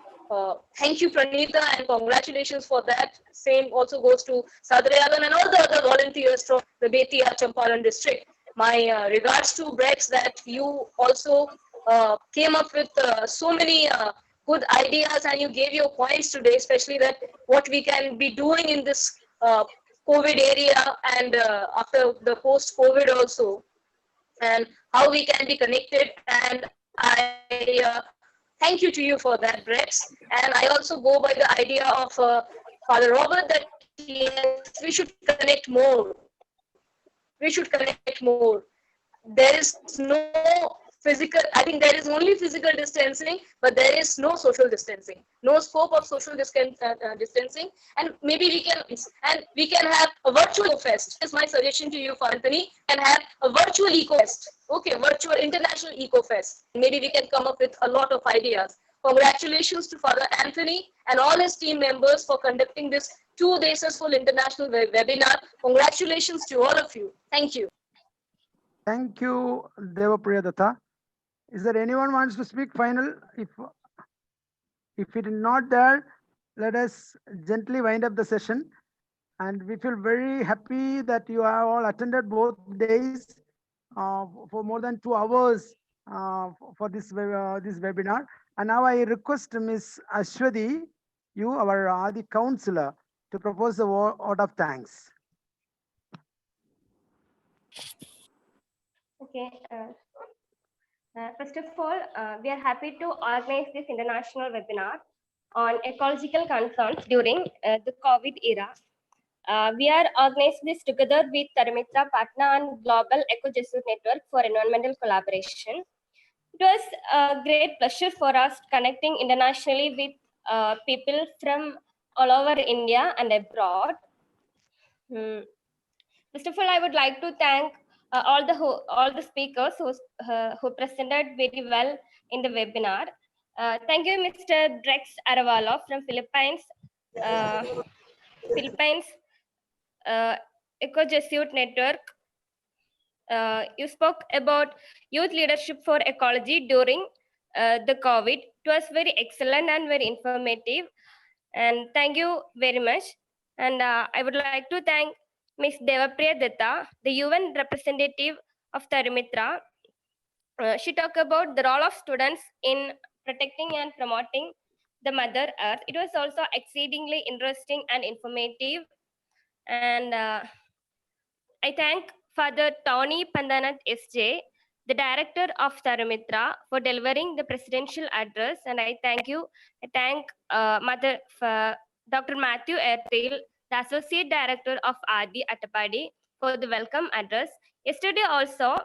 thank you, Pranita, and congratulations for that. Same also goes to Sadriagan and all the other volunteers from the Betia Champaran district. My regards to Brex that you also came up with so many good ideas and you gave your points today, especially that what we can be doing in this COVID area and after the post-COVID also, and how we can be connected. And I thank you to you for that, Brex. And I also go by the idea of Father Robert that yes, we should connect more. We should connect more. There is no physical, I think there is only physical distancing, but there is no social distancing, no scope of social distancing. And maybe we can, and we can have a virtual eco fest. That is my suggestion to you, Father Anthony. Can have a virtual eco fest. Okay, virtual international eco fest. Maybe we can come up with a lot of ideas. Congratulations to Father Anthony and all his team members for conducting this 2 days full international webinar. Congratulations to all of you. Thank you. Thank you, Deva Priyadatta. Is there anyone wants to speak final? If it is not there, let us gently wind up the session. And we feel very happy that you have all attended both days for more than 2 hours for this webinar. And now I request Ms. Ashwati, you, our Adi counselor, to propose the word of thanks. Okay. First of all, we are happy to organize this international webinar on ecological concerns during the COVID era. We are organizing this together with TARUMITRA Patna and Global Eco-Jessuit Network for environmental collaboration. It was a great pleasure for us connecting internationally with people from all over India and abroad. First of all, I would like to thank all the speakers who presented very well in the webinar. Thank you, Mr. Drex Aravalo from Philippines. Philippines Eco-Jessuit Network. You spoke about youth leadership for ecology during the COVID. It was very excellent and very informative. And thank you very much. And I would like to thank Ms. Devapriya Datta, the UN representative of TARUMITRA. She talked about the role of students in protecting and promoting the Mother Earth. It was also exceedingly interesting and informative. And I thank Father Tony Pandanath SJ, the director of TARUMITRA, for delivering the presidential address. And I thank Dr. Matthew Airtail, the associate director of RD Attapadi, for the welcome address. Yesterday also,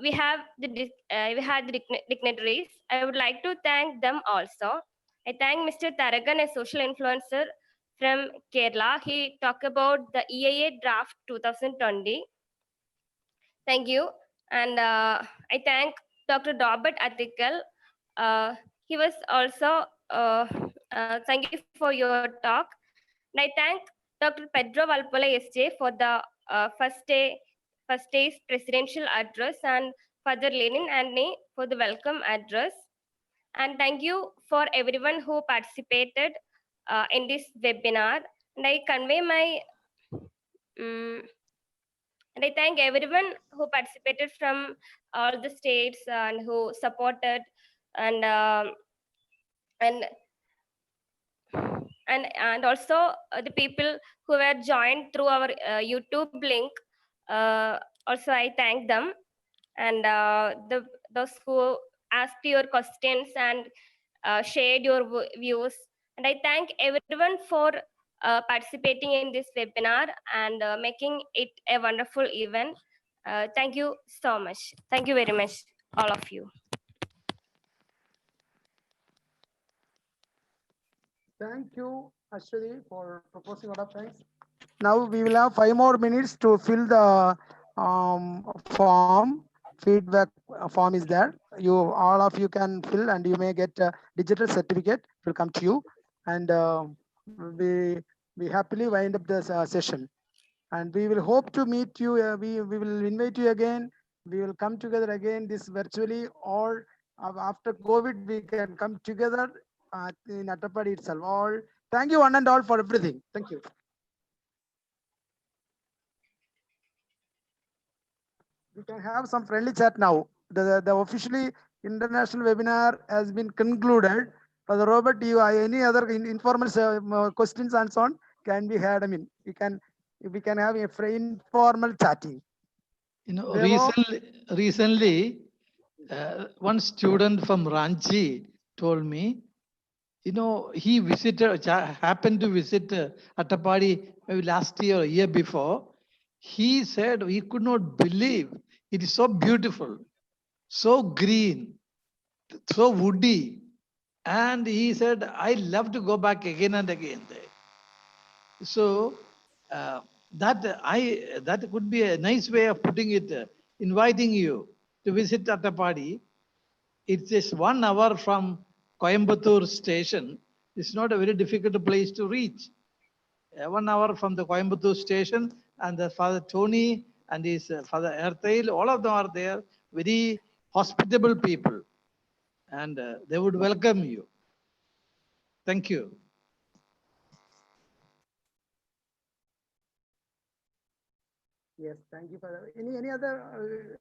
we had the dignitaries. I would like to thank them also. I thank Mr. Taragan, a social influencer from Kerala. He talked about the EIA draft 2020. Thank you. And I thank Dr. Robert Attikal. He was also, thank you for your talk. And I thank Dr. Pedro Valpola SJ for the first day's presidential address, and Father Lenin and me for the welcome address. And thank you for everyone who participated in this webinar. And I convey my and I thank everyone who participated from all the states and who supported and and and also the people who were joined through our YouTube link. Also, I thank them, and those who asked your questions and shared your views. And I thank everyone for participating in this webinar and making it a wonderful event. Thank you so much. Thank you very much, all of you. Thank you, Ashwini, for proposing a lot of things. Now we will have 5 more minutes to fill the form. Feedback form is there. All of you can fill, and you may get a digital certificate. It will come to you, and we happily wind up this session. And we will hope to meet you. We will invite you again. We will come together again this virtually, or after COVID we can come together in Attapadi itself. All thank you one and all for everything. Thank you. We can have some friendly chat now. The officially international webinar has been concluded. Father Robert, do you have any other informal questions and so on? Can be had? I mean, we can have a informal chatting. You know, recently one student from Ranchi told me, you know, he happened to visit Attapadi maybe last year or year before. He said he could not believe it is so beautiful, so green, so woody. And he said, I love to go back again and again there. So that could be a nice way of putting it, inviting you to visit Attapadi. It's just 1 hour from Coimbatore station. It's not a very difficult place to reach. 1 hour from the Coimbatore station, and the Father Tony and his Father Ertail, all of them are there, very hospitable people, and they would welcome you. Thank you. Yes, thank you, Father. Any other?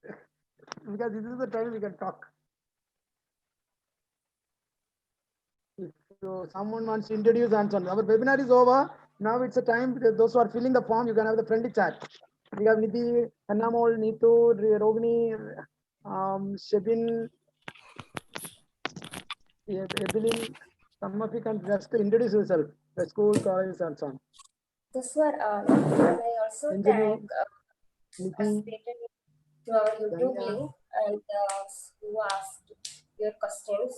Because this is the time we can talk. If someone wants to introduce and so on. Our webinar is over. Now it's a time. Those who are filling the form, you can have the friendly chat. We have Nidhi, Annamol, Neetu, Rogini, Shebin, Evelyn. Some of you can just introduce yourself. The school, college, and so on. This were I also thank participated to our YouTube link and who asked your questions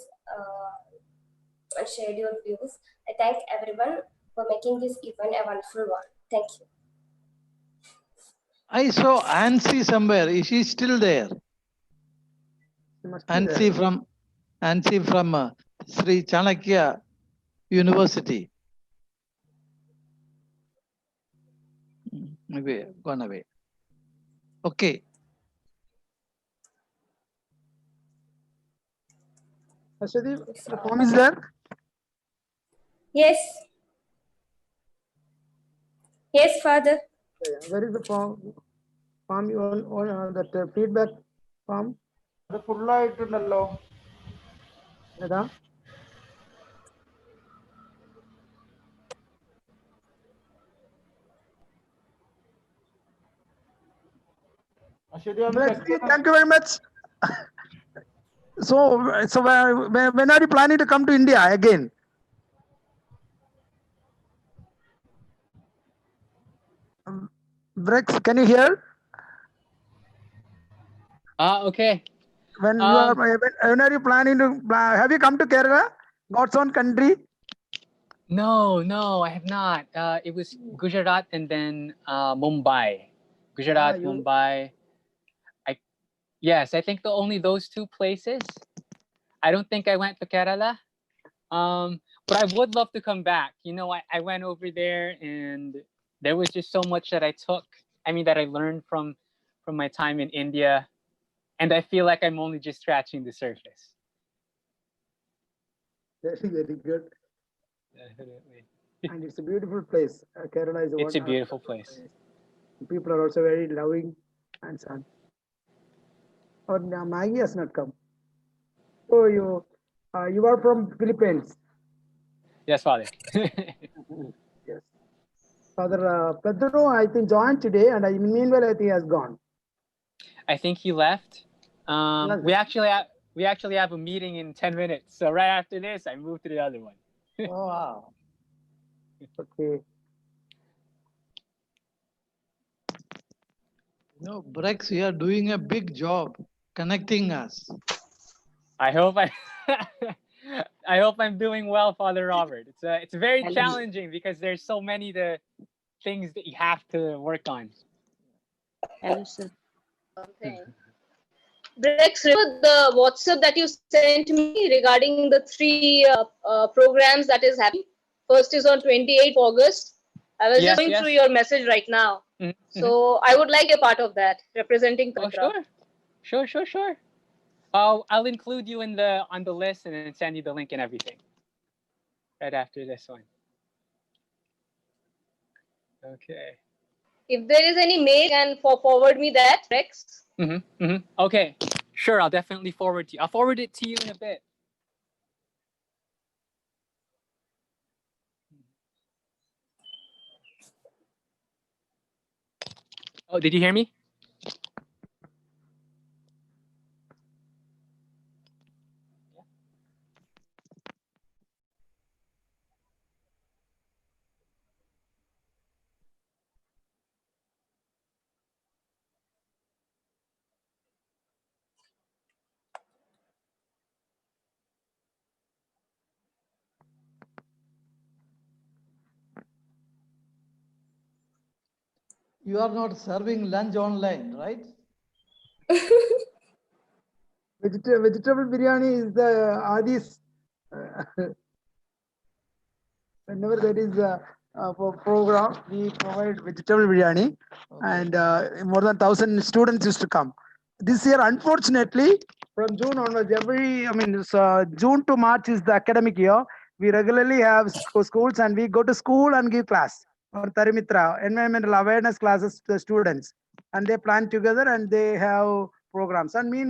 and shared your views. I thank everyone for making this event a wonderful one. Thank you. I saw Ansi somewhere. Is she still there? Ansi from Sri Chanakya University. Maybe gone away. Okay. Ashwati, the form is there? Yes. Yes, Father. Where is the form? Form you all that feedback form? The full ആയിട്ടുണ്ടല്ലോ. ഏതാ? Thank you very much. So when are you planning to come to India again? Brex, can you hear? Okay. When are you planning to? Have you come to Kerala, God's own country? No, I have not. It was Gujarat and then Mumbai. Gujarat, Mumbai. Yes, I think only those 2 places. I don't think I went to Kerala. But I would love to come back. You know, I went over there and there was just so much that I learned from my time in India, and I feel like I'm only just scratching the surface. Very, very good. Definitely. And it's a beautiful place. Kerala is It's a beautiful place. People are also very loving and so on. Or Maggie has not come. So you are from Philippines. Yes, Father. Yes. Father Pedro, I think joined today, and meanwhile I think he has gone. I think he left. We actually have a meeting in 10 minutes. So right after this, I moved to the other one. Oh, wow. Okay. No, Brex, you are doing a big job connecting us. I hope I hope I'm doing well, Father Robert. It's very challenging because there's so many things that you have to work on. Hello, sir. Brex, remember the WhatsApp that you sent me regarding the 3 programs that is happening? First is on 28th August. I was just going through your message right now. So I would like a part of that, representing Tantra. Oh, sure. I'll include you on the list and then send you the link and everything. Right after this one. Okay. If there is any mail, can forward me that, Rex. Okay, sure. I'll definitely forward to you. I'll forward it to you in a bit. Oh, did you hear me? You are not serving lunch online, right? Vegetable biryani is the Adi's. Whenever there is a program, we provide vegetable biryani, and more than 1,000 students used to come. This year, unfortunately, from June onwards, June to March is the academic year. We regularly have schools, and we go to school and give class or TARUMITRA, environmental awareness classes to the students, and they plan together and they have programs. And meanwhile,